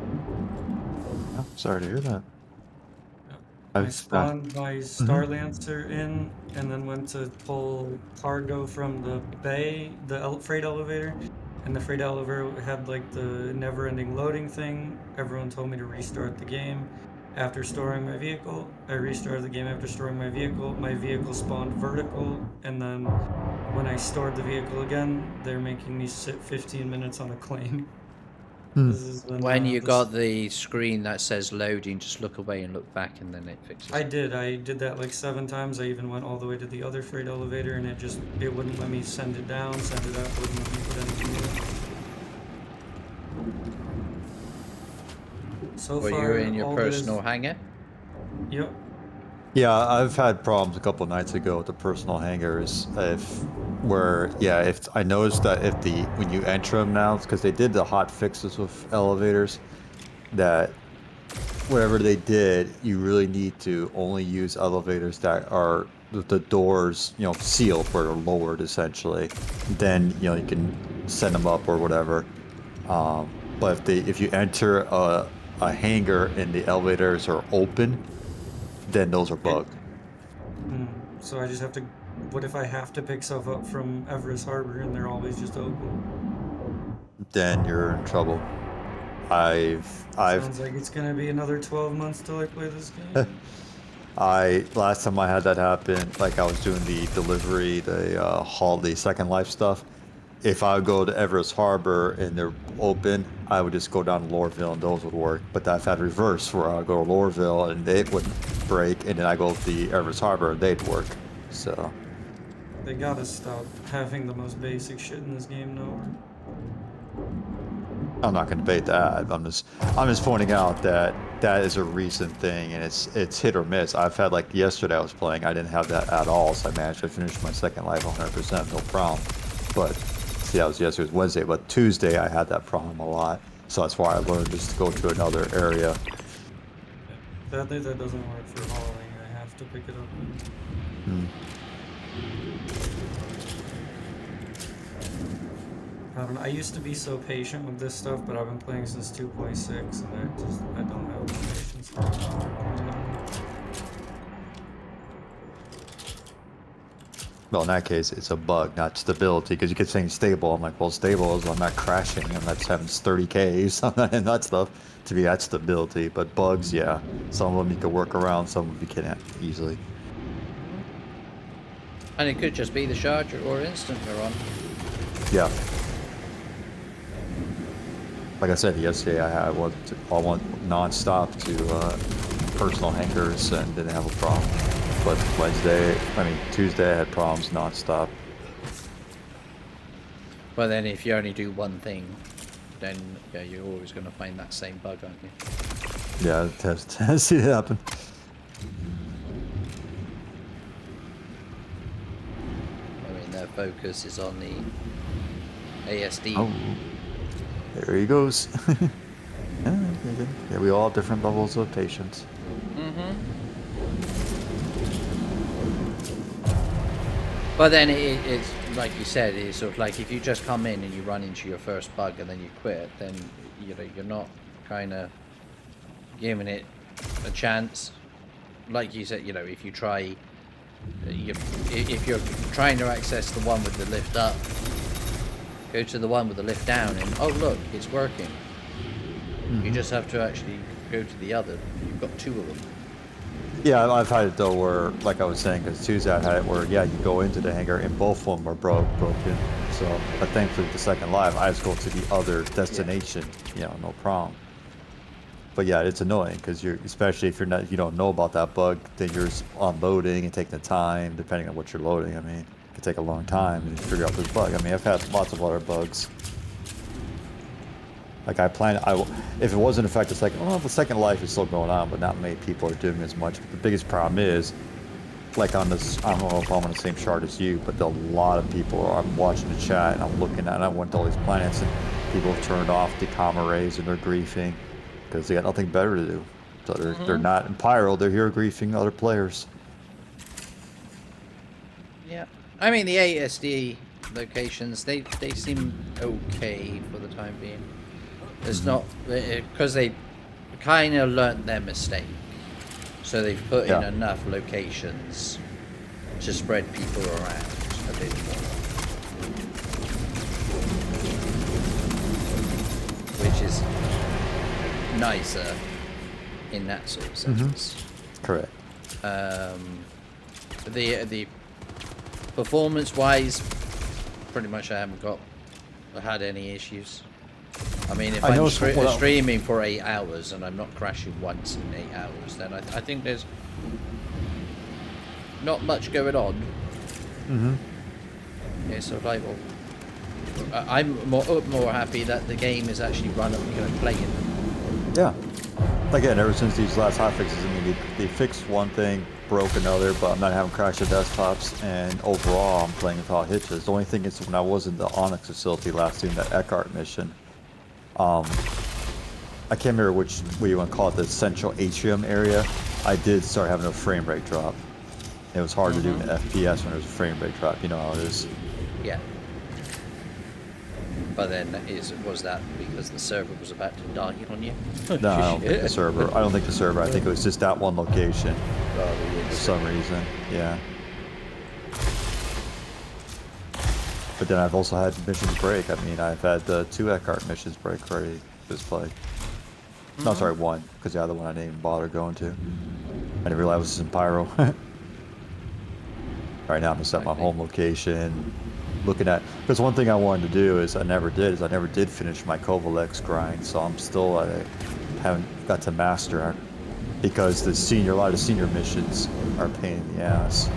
E: Oh, sorry to hear that.
F: I
E: I've
F: spawned my
E: Mhm.
F: Starlancer in and then went to pull cargo from the bay, the freight elevator. And the freight elevator had like the never-ending loading thing. Everyone told me to restart the game. After storing my vehicle, I restarted the game after storing my vehicle. My vehicle spawned vertical, and then when I stored the vehicle again, they're making me sit 15 minutes on a claim.
E: Hmm.
F: This has been
A: When you
F: this.
A: got the screen that says loading, just look away and look back, and then it fixes
F: I
A: it.
F: did. I did that like 7 times. I even went all the way to the other freight elevator, and it wouldn't let me send it down, send it up, wouldn't let me put anything in. So
A: Well,
F: far,
A: you're in your
F: all that is.
A: personal hangar.
F: Yep.
E: Yeah, I've had problems a couple nights ago with the personal hangars. If I noticed that when you enter them now, because they did the hot fixes with elevators, that whatever they did, you really need to only use elevators that are with the doors, sealed where they're lowered essentially. Then, you can send them up or whatever. But if you enter a hangar and the elevators are open, then those are
F: It.
E: bugged.
F: So I just have to. What if I have to pick stuff up from Everest Harbor and they're always just open?
E: Then you're in trouble. I've
F: Sounds like it's gonna be another 12 months till I play this game.
E: I last time I had that happen, like I was doing the delivery, the Second Life stuff. If I would go to Everest Harbor and they're open, I would just go down to Loreville and those would work. But I've had reverse where I would go to Loreville and they wouldn't break, and then I go to the Everest Harbor and they'd work. So
F: They gotta stop having the most basic shit in this game now.
E: I'm not going to debate that. I'm just pointing out that that is a recent thing, and it's hit or miss. I've had, like, yesterday I was playing, I didn't have that at all, so I managed to finish my Second Life 100%, no problem. But see, that was yesterday, it was Wednesday, but Tuesday I had that problem a lot, so that's why I learned just to go to another area.
F: Sadly, that doesn't work for hauling. I have to pick it up.
E: Hmm.
F: I don't know. I used to be so patient with this stuff, but I've been playing since 2.6, and I don't have the patience for it.
E: Well, in that case, it's a bug, not stability, because you keep saying stable. I'm like, well, stable is I'm not crashing, I'm not having 30Ks, I'm not in that stuff. To me, that's stability. But bugs, yeah. Some of them you can work around, some of them you can't easily.
A: And it could just be the charger or instant you're on.
E: Yeah. Like I said, yesterday I went non-stop to personal hangars and didn't have a problem. But Tuesday I had problems non-stop.
A: But then if you only do one thing, then yeah, you're always going to find that same bug, aren't you?
E: Yeah, it has to see it happen.
A: I mean, their focus is on the ASD.
E: Oh, there he goes. Yeah, we all have different levels of patience.
A: But then it's like you said, it's sort of like if you just come in and you run into your first bug and then you quit, then you're not kind of giving it a chance. Like you said, if you try, if you're trying to access the one with the lift up, go to the one with the lift down, and oh look, it's working. You just have to actually go to the other. You've got two of them.
E: Yeah, I've had it though where, like I was saying, because Tuesday I had it where, yeah, you go into the hangar and both of them are broken. So, but thankfully with the Second Life, I just go to the other destination, no problem. But yeah, it's annoying because especially if you don't know about that bug, then you're just unloading and taking the time, depending on what you're loading. I mean, it could take a long time to figure out this bug. I mean, I've had lots of other bugs. Like if it wasn't affected, it's like, oh, the Second Life is still going on, but not many people are doing as much. But the biggest problem is, like on this, I don't know if I'm on the same chart as you, but a lot of people I'm watching the chat and I'm looking at, and I went to all these planets and people have turned off the comma rays and they're griefing because they got nothing better to do. So they're not in Pyro, they're here griefing other players.
A: Yeah, I mean the ASD locations, they seem okay for the time being. It's not because they kind of learnt their mistake, so they've put in enough locations to spread people around a bit more, which is nicer in that sort of sense.
E: Correct.
A: The performance-wise, pretty much I haven't had any issues. I mean, if I'm streaming for 8 hours and I'm not crashing once in 8 hours, then I think there's not much going on. Yeah, so like, well, I'm more happy that the game is actually playing.
E: Yeah. Again, ever since these last hotfixes, I mean, they fixed one thing, broke another, but I'm not having crash the desktops, and overall, I'm playing without hitches. The only thing is when I was in the Onyx facility last doing that Eckhart mission, I can't remember which way you want to call it, the central atrium area, I did start having a frame rate drop. It was hard to do in FPS when there's a frame rate drop, you know how it is.
A: Yeah. But then, was that because the server was about to die on you?
E: No, I don't think the server. I don't think the server. I think it was just that one location for some reason. Yeah. But then I've also had missions break. I mean, I've had the 2 Eckhart missions break already this play. No, sorry, 1, because the other one I didn't even bother going to. I didn't realize it was in Pyro. Right now I'm gonna set my home location. Looking at, because one thing I wanted to do is I never did finish my Kovalex grind, so I'm still haven't got to master it because a lot of the senior missions are a pain in the ass.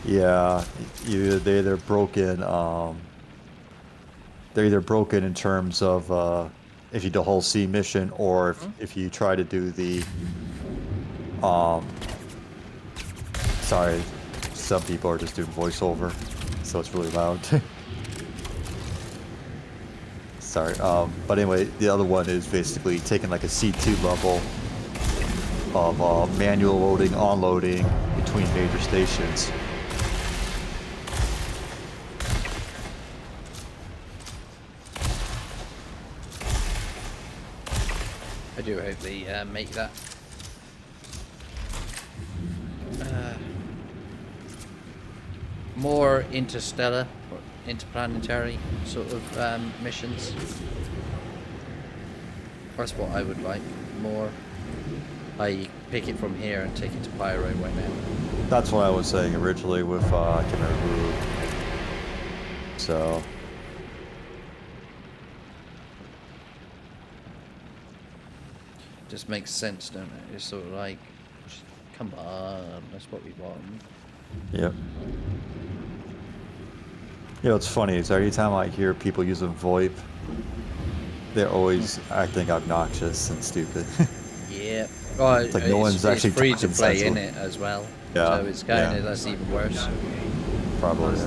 E: Yeah, they're broken. They're either broken in terms of if you do the whole C mission, or if you try to do the sorry. Some people are just doing voiceover, so it's really loud. Sorry. But anyway, the other one is basically taking like a C2 level of manual loading, unloading between major stations.
A: I do hope they make that. More interstellar or interplanetary sort of missions. That's what I would like. More. I pick it from here and take it to Pyro right now.
E: That's what I was saying originally with I can't remember who. So.
A: Just makes sense, don't it? It's sort of like, come on, that's what we want.
E: Yep. You know, it's funny, is every time I hear people using VoIP, they're always acting obnoxious and stupid.
A: Yeah. Well,
E: it's like no one's actually
A: free to play
E: sensible.
A: in it as well.
E: Yeah.
A: So it's kind of, that's even worse.
E: Probably.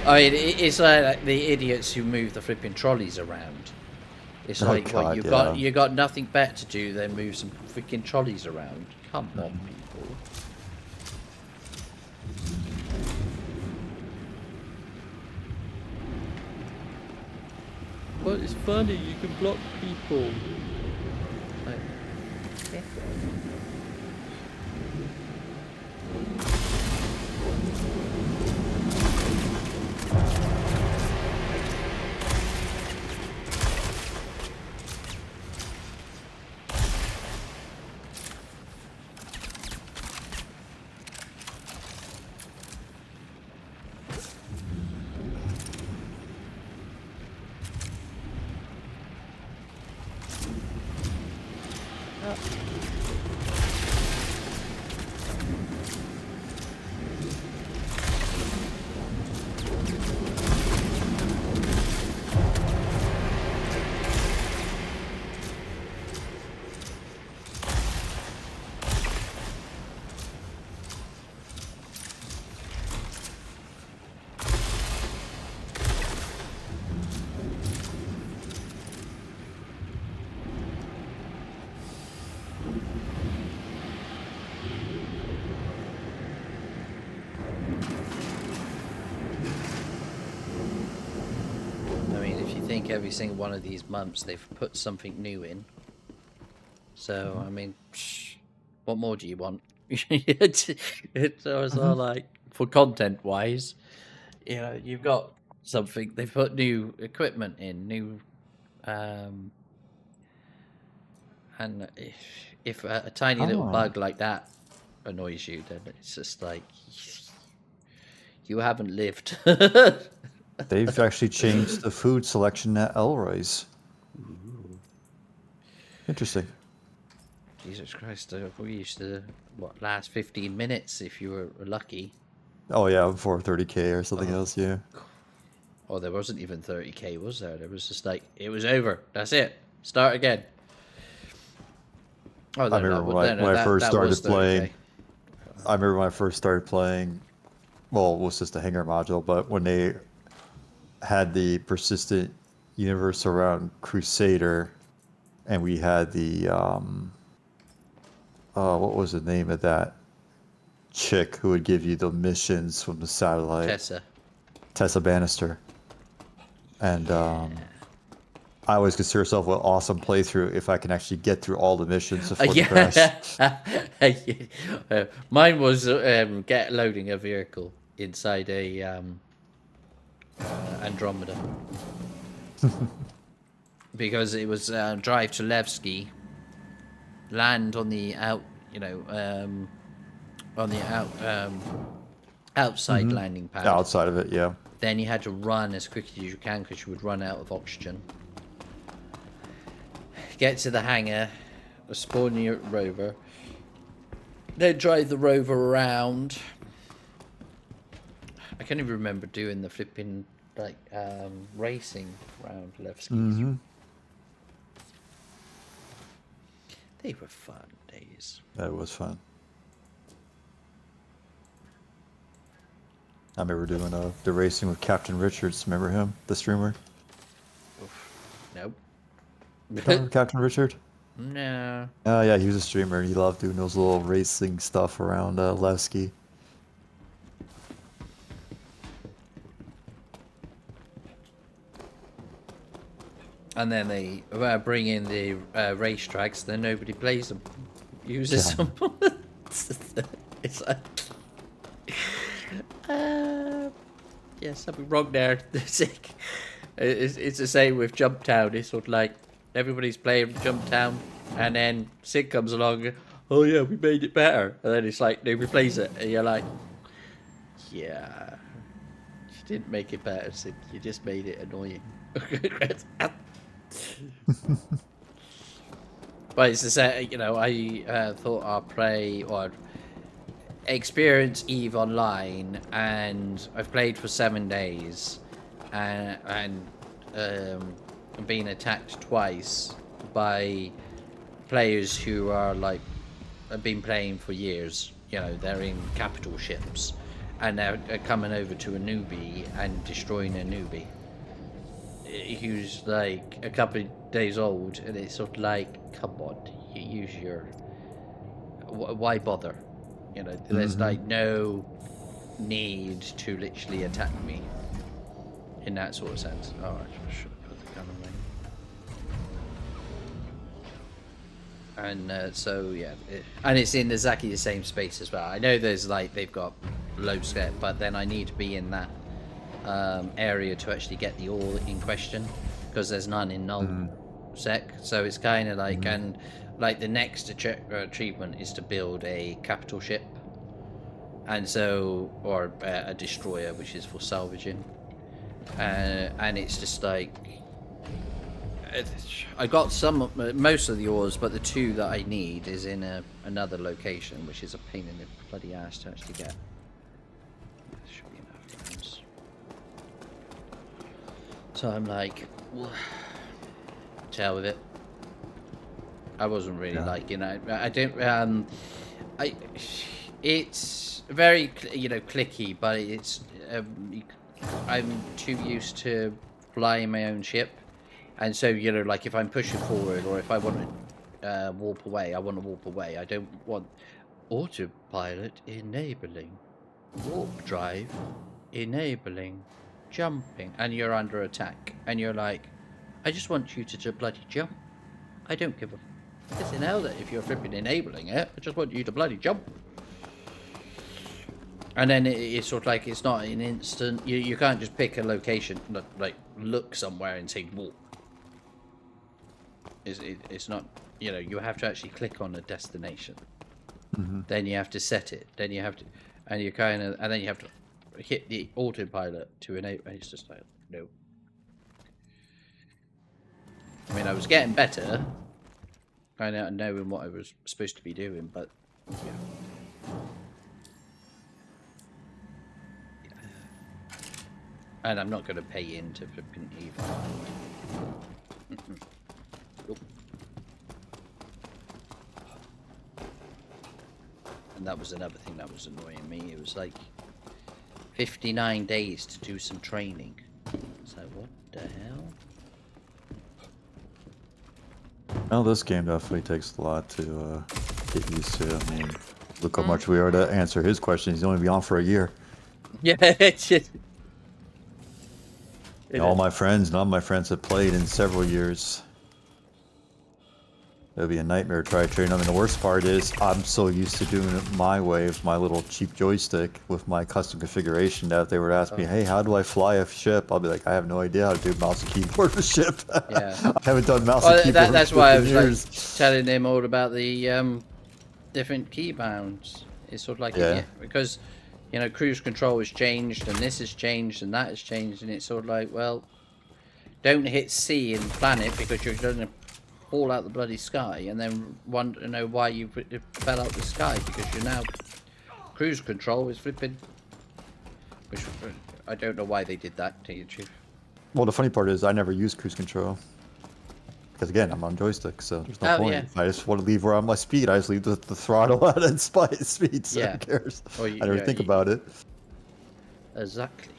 A: I mean, it's like the idiots who move the flipping trolleys around. It's like,
E: God,
A: you got nothing better to do than move some freaking trolleys around. Come on, people. But it's funny, you can block people. Like, yeah. think every single one of these months they've put something new in. So I mean, what more do you want? It's all like, for content wise, you know, you've got something. They've put new equipment in, new, and if a tiny little bug like that annoys you, then it's just like you haven't lived.
E: They've actually changed the food selection at Elroy's. Interesting.
A: Jesus Christ, we used to, last 15 minutes if you were lucky.
E: Oh yeah, before 30K or something else, yeah.
A: Oh, there wasn't even 30K, was there? There was just like, it was over. That's it. Start again. Oh,
E: I remember when I first started playing. I remember when I first started playing. Well, it was just a hanger module, but when they had the persistent universe around Crusader, and we had the what was the name of that chick who would give you the missions from the satellite? Tessa Bannister. And I always consider myself an awesome playthrough if I can actually get through all the missions before the crash.
A: Mine was get loading a vehicle inside a Andromeda. Because it was drive to Levski, land on the outside landing pad.
E: Outside of it, yeah.
A: Then you had to run as quickly as you can because you would run out of oxygen. Get to the hangar, spawn your rover, then drive the rover around. I can't even remember doing the flipping racing around Levski. They were fun days.
E: That was fun. I remember doing the racing with Captain Richards. Remember him, the streamer?
A: Nope.
E: Remember Captain Richard?
A: No.
E: Oh yeah, he was a streamer. He loved doing those little racing stuff around Levski.
A: And then they bring in the racetracks, then nobody plays them, uses them. It's like, yeah, something wrong there. It's the same with Jump Town. It's sort of like everybody's playing Jump Town, and then Sig comes along. Oh yeah, we made it better, and then it's like nobody plays it, and you're like, yeah, you didn't make it better, Sig. You just made it annoying. But it's to say, you know, I thought I'd play or experience EVE Online, and I've played for 7 days, and been attacked twice by players who are like have been playing for years. You know, they're in capital ships, and they're coming over to a newbie and destroying a newbie who's like a couple of days old, and it's sort of like, come on, you use your, why bother? You know, there's like no need to literally attack me in that sort of sense. Oh, I should have put the gun away. And so yeah, and it's in exactly the same space as well. I know there's like they've got loads of it, but then I need to be in that area to actually get the ore in question, because there's none in null sec. So it's kind of like, and like the next achievement is to build a capital ship, and so, or a destroyer, which is for salvaging, and it's just like I got most of the ores, but the two that I need is in another location, which is a pain in the bloody ass to actually get. Should be enough rounds. So I'm like, to hell with it. I wasn't really liking it. I don't. It's very, you know, clicky, but it's. I'm too used to flying my own ship, and so, you know, like if I'm pushing forward or if I want to warp away, I want to warp away. I don't want autopilot enabling, warp drive enabling, jumping, and you're under attack, and you're like, I just want you to bloody jump. I don't give a pissing hell that if you're flipping enabling it. I just want you to bloody jump. And then it's sort of like, it's not an instant. You can't just pick a location, like look somewhere and say walk. It's not, you know, you have to actually click on a destination. Then you have to set it. Then you have to, and you kind of, and then you have to hit the autopilot to enable. And it's just like, no. I mean, I was getting better, kind of knowing what I was supposed to be doing, but yeah. And I'm not going to pay into flipping either. Nope. And that was another thing that was annoying me. It was like 59 days to do some training. So what the hell?
E: Well, this game definitely takes a lot to get used to. I mean, look how much we are to answer his question. He's only been on for a year.
A: Yeah, it's just...
E: All my friends, none of my friends have played in several years. It'll be a nightmare to try to train. I mean, the worst part is I'm so used to doing it my way with my little cheap joystick with my custom configuration that if they were to ask me, hey, how do I fly a ship? I'll be like, I have no idea how to do mouse and keyboard with a ship.
A: Yeah.
E: I haven't done mouse and keyboard
A: that's
E: for
A: why I was
E: years.
A: like telling him all about the different keybounds. It's sort of like,
E: Yeah.
A: because, you know, cruise control has changed and this has changed and that has changed, and it's sort of like, well, don't hit C in planet because you're going to fall out the bloody sky and then want to know why you fell out the sky, because you're now cruise control is flipping, which I don't know why they did that, to you, Chief.
E: Well, the funny part is I never use cruise control. Because again, I'm on joystick, so there's no point.
A: Yeah.
E: If I just want to leave where I'm my speed, I just leave the throttle out at speed, so
A: Yeah.
E: who cares?
A: Or
E: I never think about it.
A: Exactly.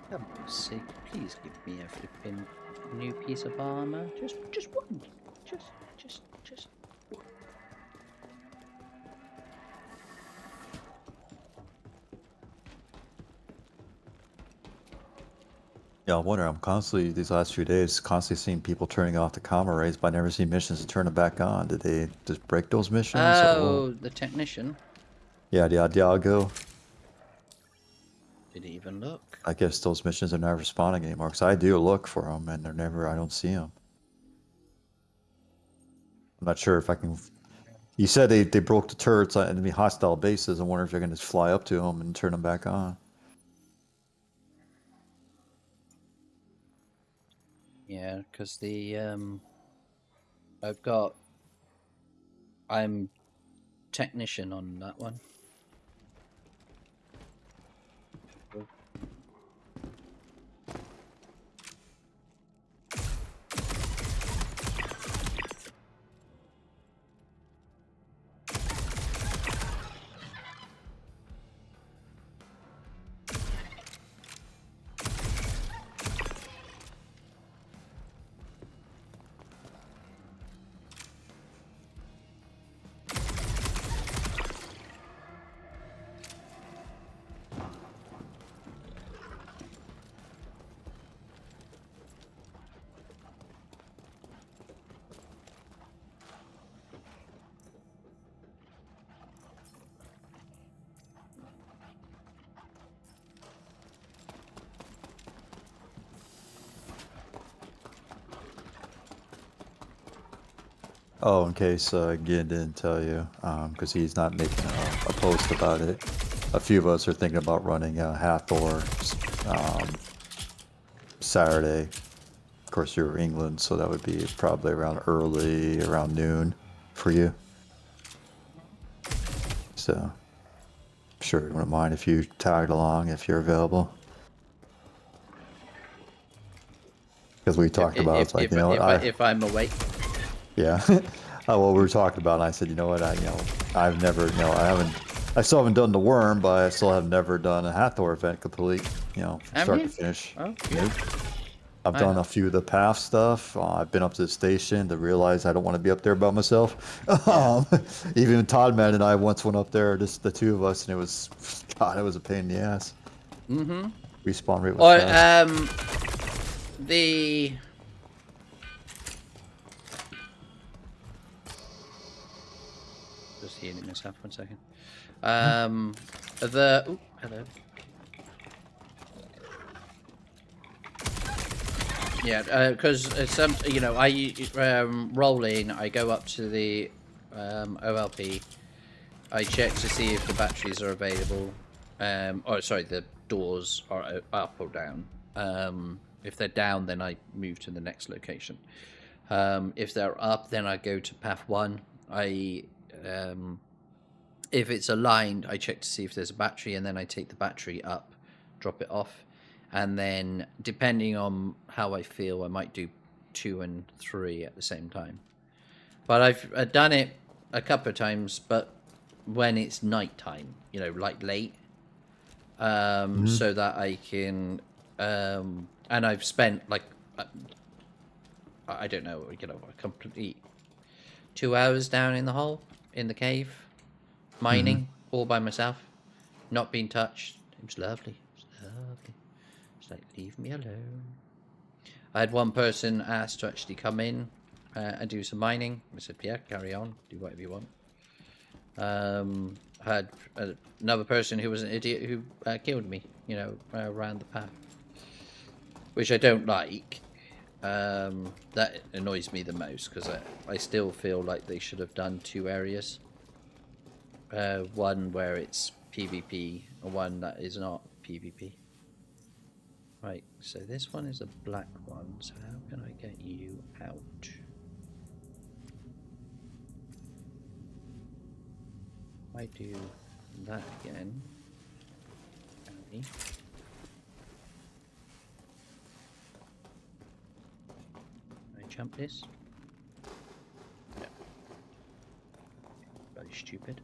A: For God's sake, please give me a flipping new piece of armor. Just one. Just one.
E: Yeah, I wonder. I'm constantly these last few days constantly seeing people turning off the comma rays, but I never see missions to turn them back on. Did they just break those missions?
A: Oh, the technician.
E: Yeah, the Diago.
A: Did he even look?
E: I guess those missions are never responding anymore because I do look for them and they're never. I don't see them. I'm not sure if I can. You said they broke the turrets on enemy hostile bases. I wonder if you're going to fly up to them and turn them back on.
A: Yeah, because the I'm technician on that one.
E: Oh, in case Gin didn't tell you, because he's not making a post about it. A few of us are thinking about running Hathor Saturday. Of course, you're England, so that would be probably around noon for you. So, I'm sure you wouldn't mind if you tagged along if you're available. Because we talked about it's like,
A: if I'm awake.
E: Yeah. Well, we were talking about, and I said, you know what, I've never, I I still haven't done the worm, but I still have never done a Hathor event complete. You know, from
A: Have
E: start
A: you?
E: to finish.
A: Oh,
E: Nope. I've
A: I
E: done
A: have.
E: a few of the path stuff. I've been up to the station to realize I don't want to be up there by myself.
A: Yeah.
E: Even Todd Man and I once went up there, just the two of us, and it was, God, it was a pain in the ass.
A: Mm-hmm.
E: Respawn rate was
A: Or
E: fast.
A: the just healing myself 1 second. The oh, hello. Yeah, because some, you know, I roll in, I go up to the OLP, I check to see if the batteries are available, or sorry, the doors are up or down. If they're down, then I move to the next location. If they're up, then I go to path 1. If it's aligned, I check to see if there's a battery, and then I take the battery up, drop it off, and then depending on how I feel, I might do 2 and 3 at the same time. But I've done it a couple of times, but when it's nighttime, you know, like late, so that I can, and I've spent like, I don't know, you know, a complete 2 hours down in the hole, in the cave, mining all by myself, not being touched. It was lovely. It was lovely. It's like, leave me alone. I had one person ask to actually come in and do some mining. I said, yeah, carry on, do whatever you want. I had another person who was an idiot who killed me, you know, around the path, which I don't like. That annoys me the most, because I still feel like they should have done 2 areas. One where it's PvP, and one that is not PvP. Right, so this one is a black one, so how can I get you out? I do that again. Can I jump this? No. Very stupid.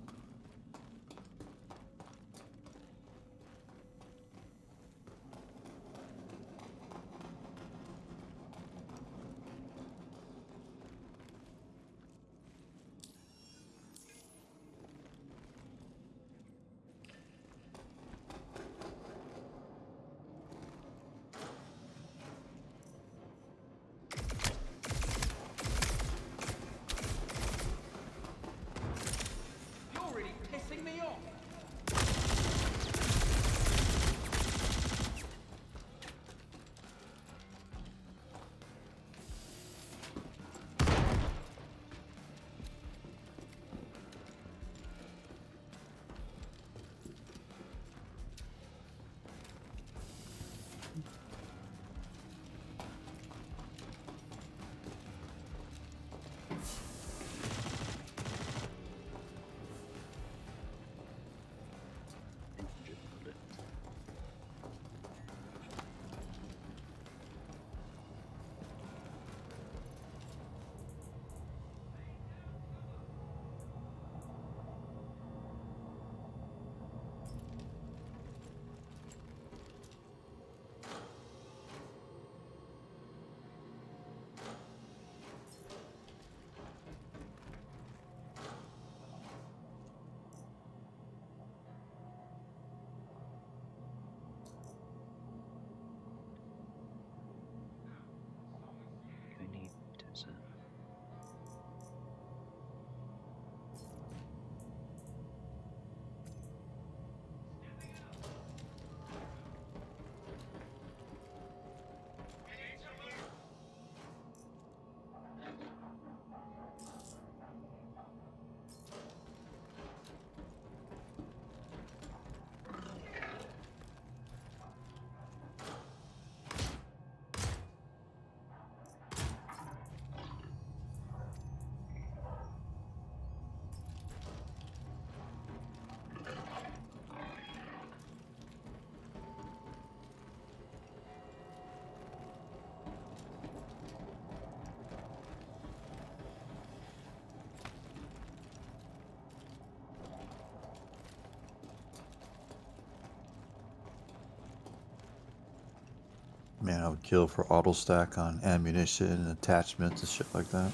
E: Man, I would kill for auto stack on ammunition and attachments and shit like that.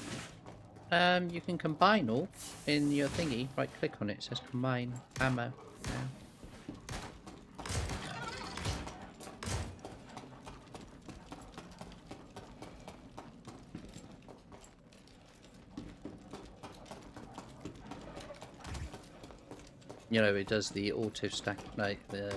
A: You can combine all in your thingy. Right click on it. It says combine ammo. Yeah. You know, it does the auto stack, like the.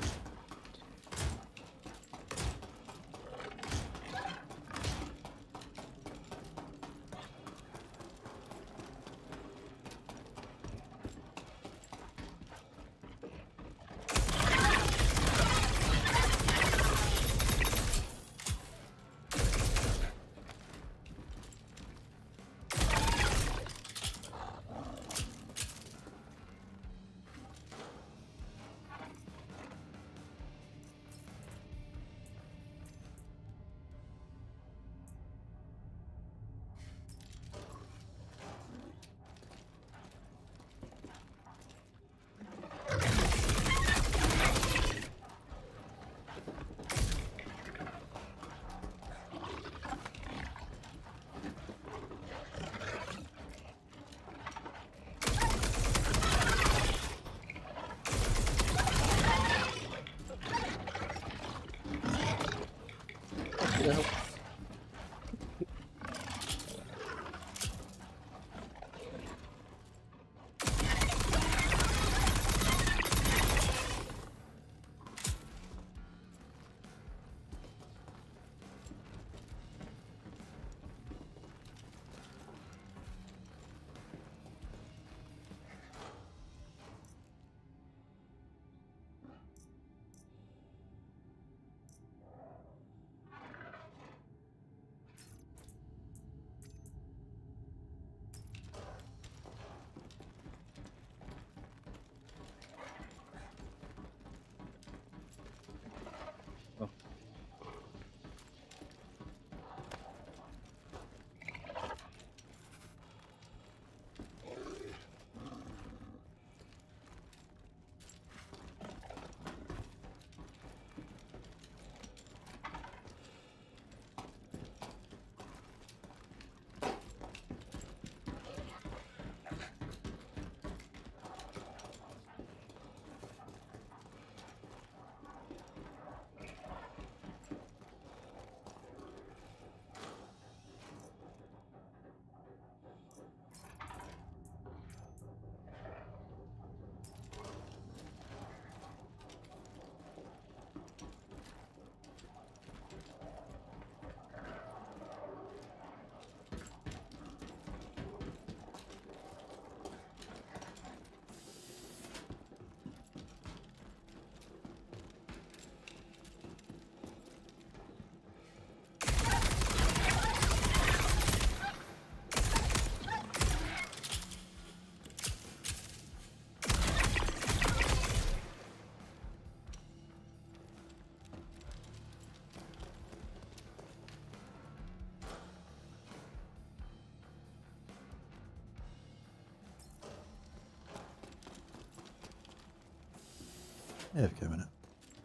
E: Yeah, give a minute.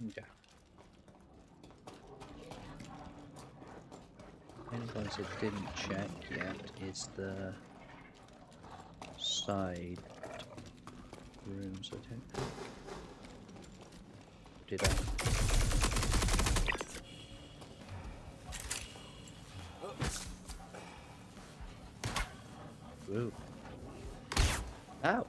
A: Okay. Any ones I didn't check yet is the side rooms, I think. Did I? Ooh. Ow!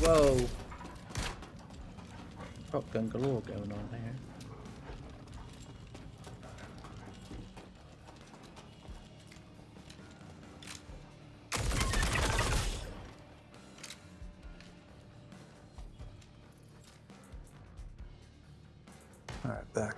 A: Whoa! Shotgun galore going on here.
E: All right, back.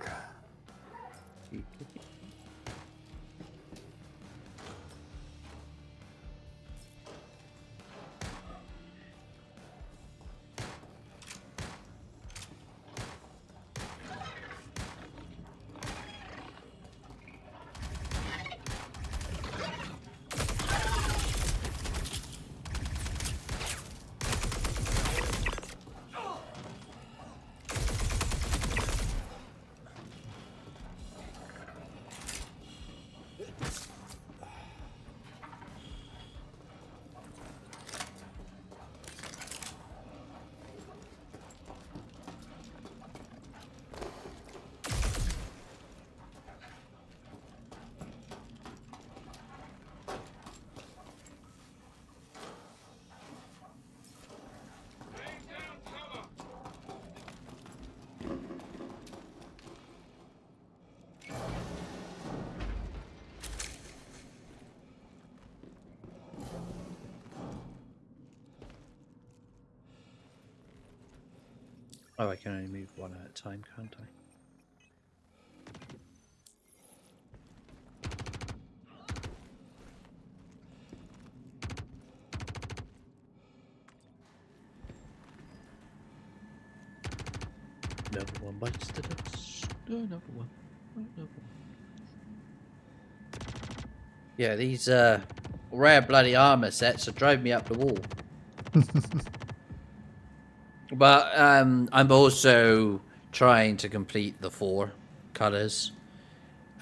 A: Oh, I can only move one at a time, can't I? Number one bites the dust. Number one. Number one. Yeah, these rare bloody armor sets are driving me up the wall. But I'm also trying to complete the 4 colors,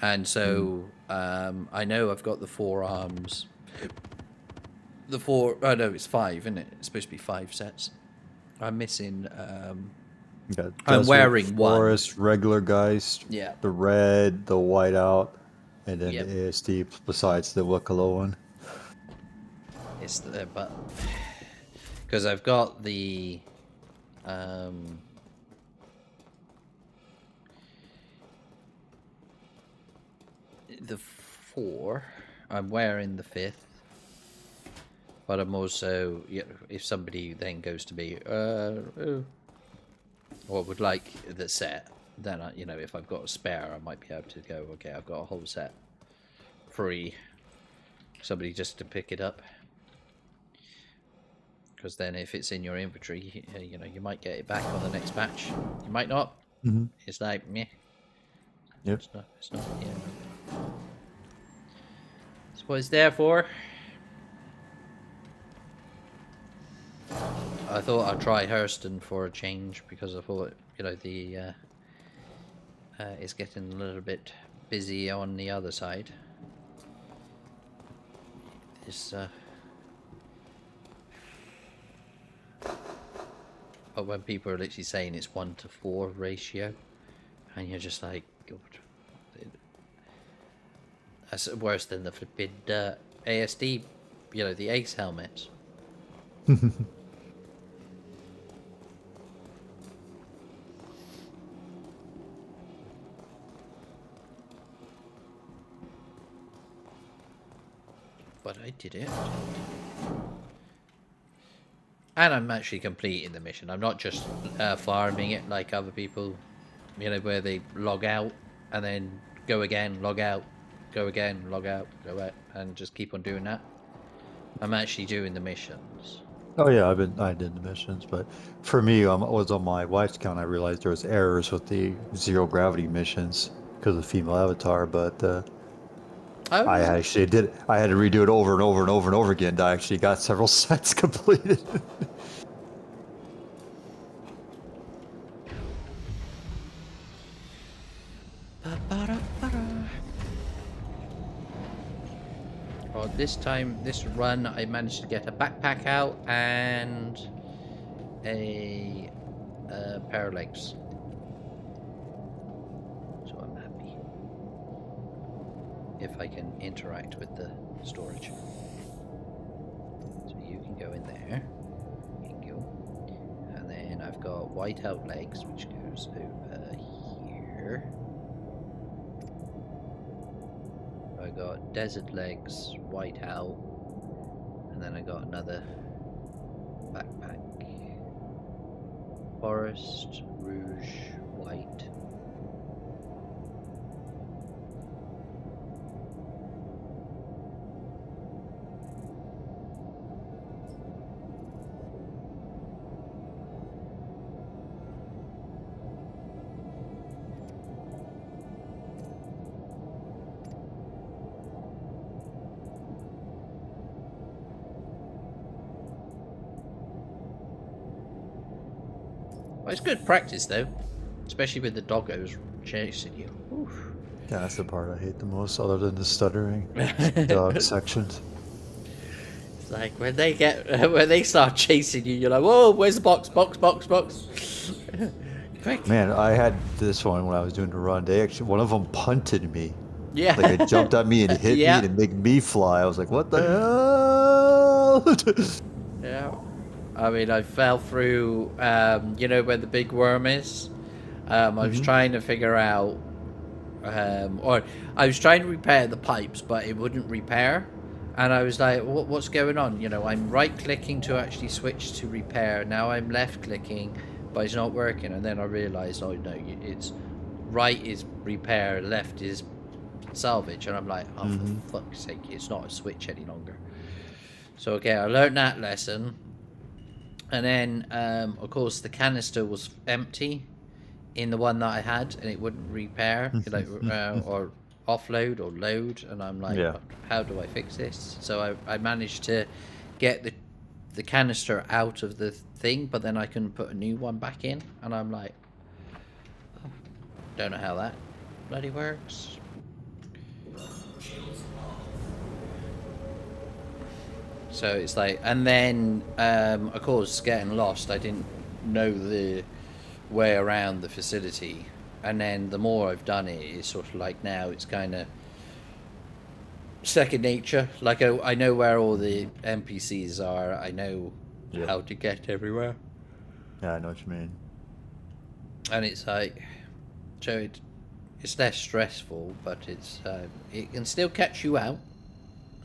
A: and so I know I've got the 4 arms. The 4. Oh no, it's 5, isn't it? It's supposed to be 5 sets. I'm missing.
E: Yeah,
A: I'm
E: desert,
A: wearing
E: forest, regular geist,
A: Yeah.
E: the red, the whiteout, and then
A: Yep.
E: the ASD besides the Wicklow one.
A: It's but because I've got the the 4. I'm wearing the 5th, but I'm also, if somebody then goes to be or would like the set, then if I've got a spare, I might be able to go, okay, I've got a whole set free, somebody just to pick it up. Because then if it's in your inventory, you might get it back on the next batch. You might not. It's like meh.
E: Yep.
A: It's not. Yeah. That's what it's there for. I thought I'd try Hurston for a change because I thought, the it's getting a little bit busy on the other side. It's but when people are literally saying it's 1-to-4 ratio, and you're just like, God, that's worse than the flipping ASD, the Ace helmets. But I did it. And I'm actually completing the mission. I'm not just farming it like other people, where they log out and then go again, log out, go again, log out, go out, and just keep on doing that. I'm actually doing the missions.
E: Oh yeah, I did the missions, but for me, I was on my wife's account. I realized there was errors with the zero gravity missions because of the female avatar, but I actually did. I had to redo it over and over and over and over again. I actually got several sets completed.
A: Well, this run, I managed to get a backpack out and a pair of legs. So I'm happy. If I can interact with the storage. So you can go in there. Thank you. And then I've got whiteout legs, which goes over here. I got desert legs, whiteout, and then I got another backpack. Forest, rouge, white. Well, it's good practice though, especially with the doggos chasing you. Oof.
E: Yeah, that's the part I hate the most, other than the stuttering dog sections.
A: It's like when they start chasing you, you're like, whoa, where's the box? Quick.
E: Man, I had this one when I was doing the run. One of them punted me.
A: Yeah.
E: Like it jumped at me and hit
A: Yeah.
E: me to make me fly. I was like, what the hell?
A: Yeah. I mean, I fell through, where the big worm is? I was trying to figure out, or I was trying to repair the pipes, but it wouldn't repair. And I was like, what's going on? I'm right-clicking to actually switch to repair. Now I'm left-clicking, but it's not working. And then I realised, oh no, it's right is repair, left is salvage, and I'm like, oh for fuck's sake, it's not a switch any longer. So okay, I learned that lesson, and then of course the canister was empty in the one that I had, and it wouldn't repair, like or offload or load, and I'm like,
E: Yeah.
A: how do I fix this? So I managed to get the canister out of the thing, but then I couldn't put a new one back in, and I'm like, oh, don't know how that bloody works. So it's like, and then of course getting lost, I didn't know the way around the facility, and then the more I've done it, it's sort of like now it's kind of second nature. Like I know where all the NPCs are, I know how to get everywhere,
E: Yeah, I know what you mean.
A: and it's like, so it's less stressful, but it's it can still catch you out.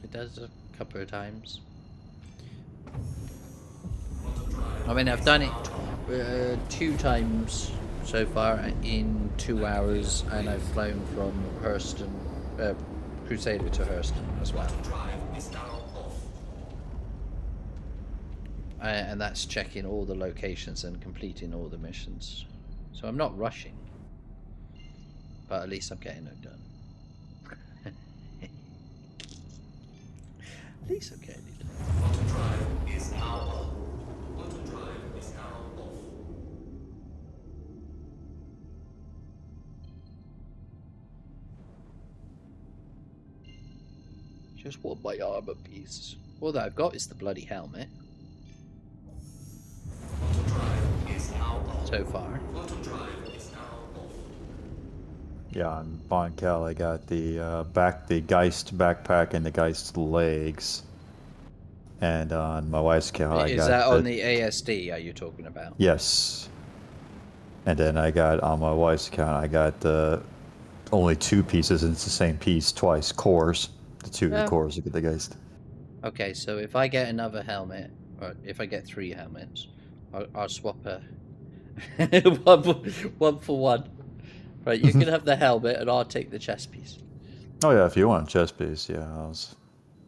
A: It does a couple of times. I mean, I've done it 2 times so far in 2 hours, and I've flown from Hurston, Crusader to Hurston as well. And that's checking all the locations and completing all the missions. So I'm not rushing, but at least I'm getting it done. At least I'm getting it done. Just want my armor piece. All that I've got is the bloody helmet. So far.
E: Yeah, on Bonkel, I got the Geist backpack and the Geist legs. And on my wife's account, I got...
A: Is that on the ASD are you talking about?
E: Yes. And then I got, on my wife's account, I got only 2 pieces, and it's the same piece twice, cores. The 2 cores of the Geist.
A: Okay, so if I get another helmet, or if I get 3 helmets, I'll swap a one for one. Right, you can have the helmet, and I'll take the chest piece.
E: Oh yeah, if you want a chest piece, yeah,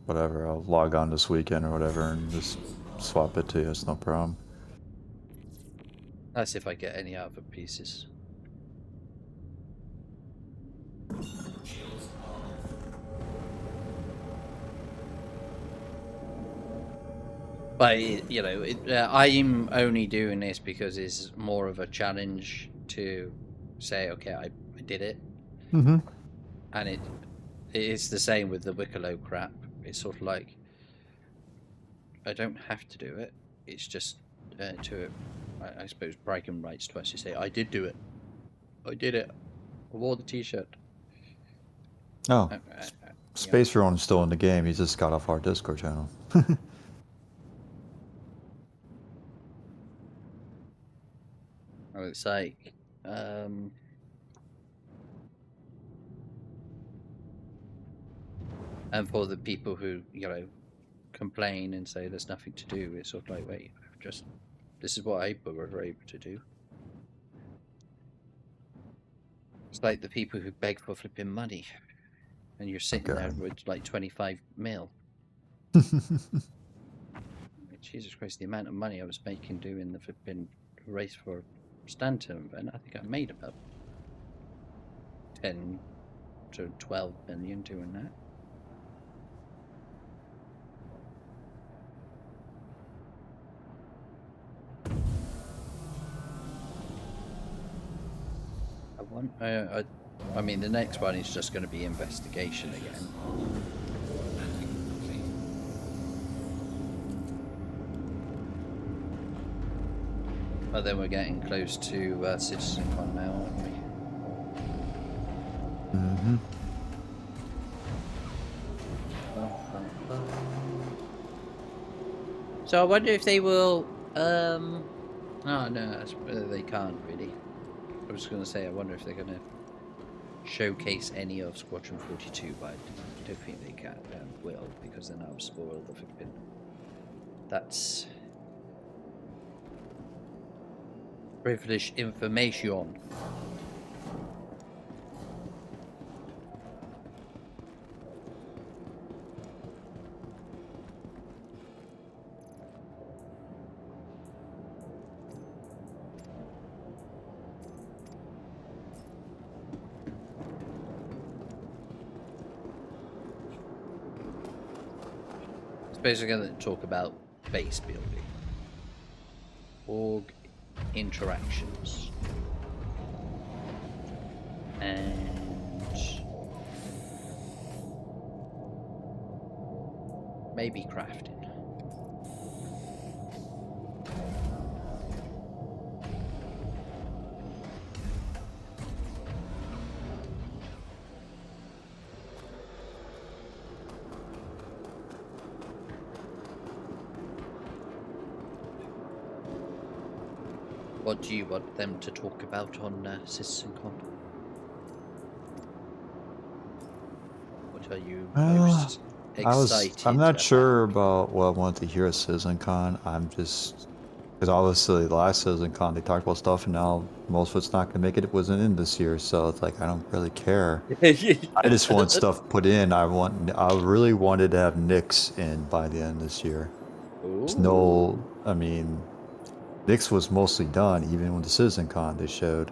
E: whatever. I'll log on this weekend or whatever and just swap it to you. It's no problem.
A: That's if I get any other pieces. But you know, I'm only doing this because it's more of a challenge to say, okay, I did it.
E: Mm-hmm.
A: And it's the same with the Wicklow crap. It's sort of like, I don't have to do it. It's just I suppose bragging rights to actually say, I did do it. I did it. I wore the t-shirt.
E: Oh, Space Ronin is still in the game. He just got off our Discord channel.
A: Oh, it's like, and for the people who, you know, complain and say there's nothing to do, it's sort of like, wait, this is what April were able to do. It's like the people who beg for flipping money, and you're sitting there with like 25 mil. Jesus Christ, the amount of money I was making doing the flipping race for Stanton event, I think I made about 10 to 12 million doing that. I mean, the next one is just going to be investigation again. But then we're getting close to CitizenCon now, aren't we?
E: Mm-hmm.
A: So I wonder if they will. Oh no, they can't really. I was going to say, I wonder if they're going to showcase any of Squadron 42, but I don't think they can will, because then I'll spoil the flipping. That's Privileged information. Basically going to talk about base building, org interactions, and maybe crafting. What do you want them to talk about on CitizenCon? What are you most excited
E: I'm not
A: about?
E: sure about what I want to hear at CitizenCon. I'm just, because obviously last CitizenCon they talked about stuff, and now most of it's not going to make it. It wasn't in this year, so it's like I don't really care. I just want stuff put in. I really wanted to have Nyx in by the end of this year. There's no, I mean, Nyx was mostly done, even with the CitizenCon they showed,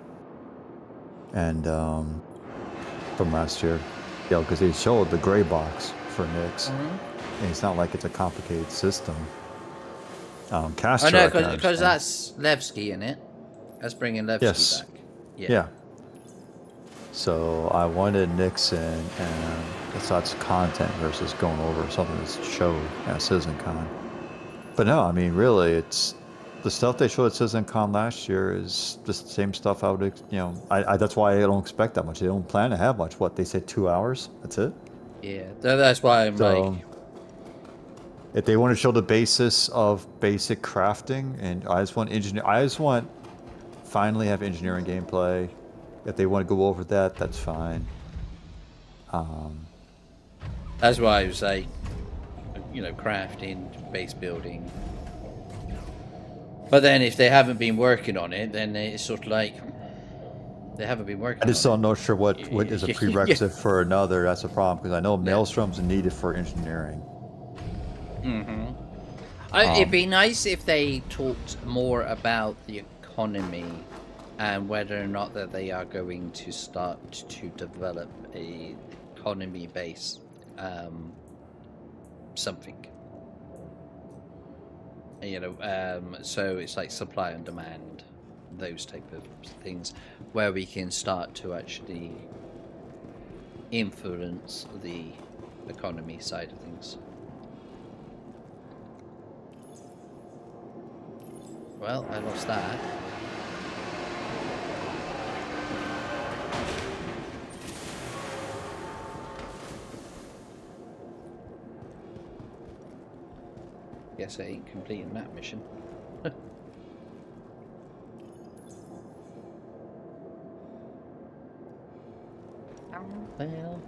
E: and from last year, you know, because they showed the gray box for Nyx, and it's not like it's a complicated system. Caster,
A: I know,
E: I can
A: because
E: understand.
A: that's Levski in it. That's bringing Levski
E: Yes.
A: back.
E: Yeah. So I wanted Nyx in, and it's lots of content versus going over something that's showed at CitizenCon. But no, I mean, really, it's the stuff they showed at CitizenCon last year is just the same stuff I would, you know, I that's why I don't expect that much. They don't plan to have much. What, they said 2 hours? That's it?
A: Yeah, that's why I'm
E: So,
A: like...
E: if they want to show the basis of basic crafting, and I just want finally have engineering gameplay. If they want to go over that, that's fine.
A: That's why I was like, you know, crafting, base building. But then if they haven't been working on it, then it's sort of like... They haven't been working
E: I just
A: on
E: don't know sure what is a
A: it.
E: prerequisite for another. That's a problem, because I know
A: Yeah.
E: Maelstrom's needed for engineering.
A: It'd be nice if they talked more about the economy and whether or not that they are going to start to develop a economy-based something. You know, so it's like supply and demand, those type of things, where we can start to actually influence the economy side of things. Well, I lost that. Guess I ain't completing that mission. Well,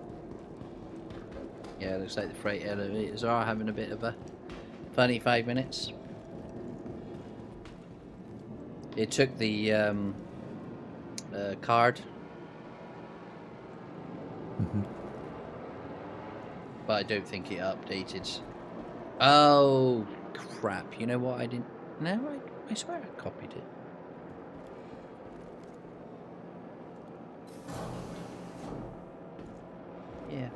A: yeah, looks like the freight elevators are having a bit of a funny 5 minutes. It took the card, but I don't think it updated. Oh crap! You know what? I didn't. No, I swear I copied it. Yeah.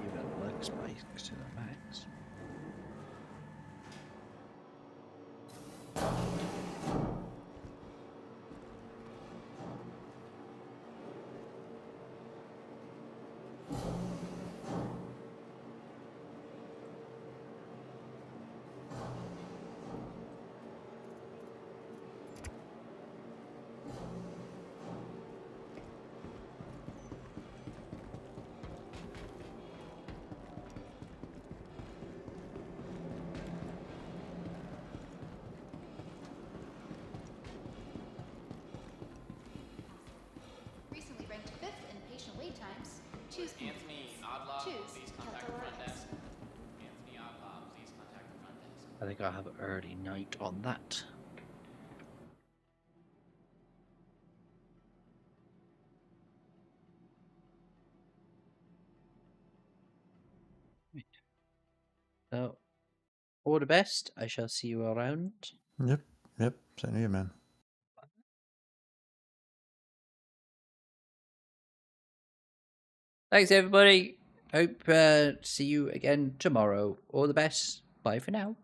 A: Even workspace to the max.
G: Recently ranked 5th in patient wait times. Choose
I: Anthony Oddlaw,
G: Choose
I: please contact the
G: Kelto
I: front
G: Onyx.
I: desk.
A: I think I'll have early night on that. So, all the best. I shall see you around.
E: Yep. Yep. Same to you, man.
A: Thanks, everybody. Hope see you again tomorrow. All the best. Bye for now.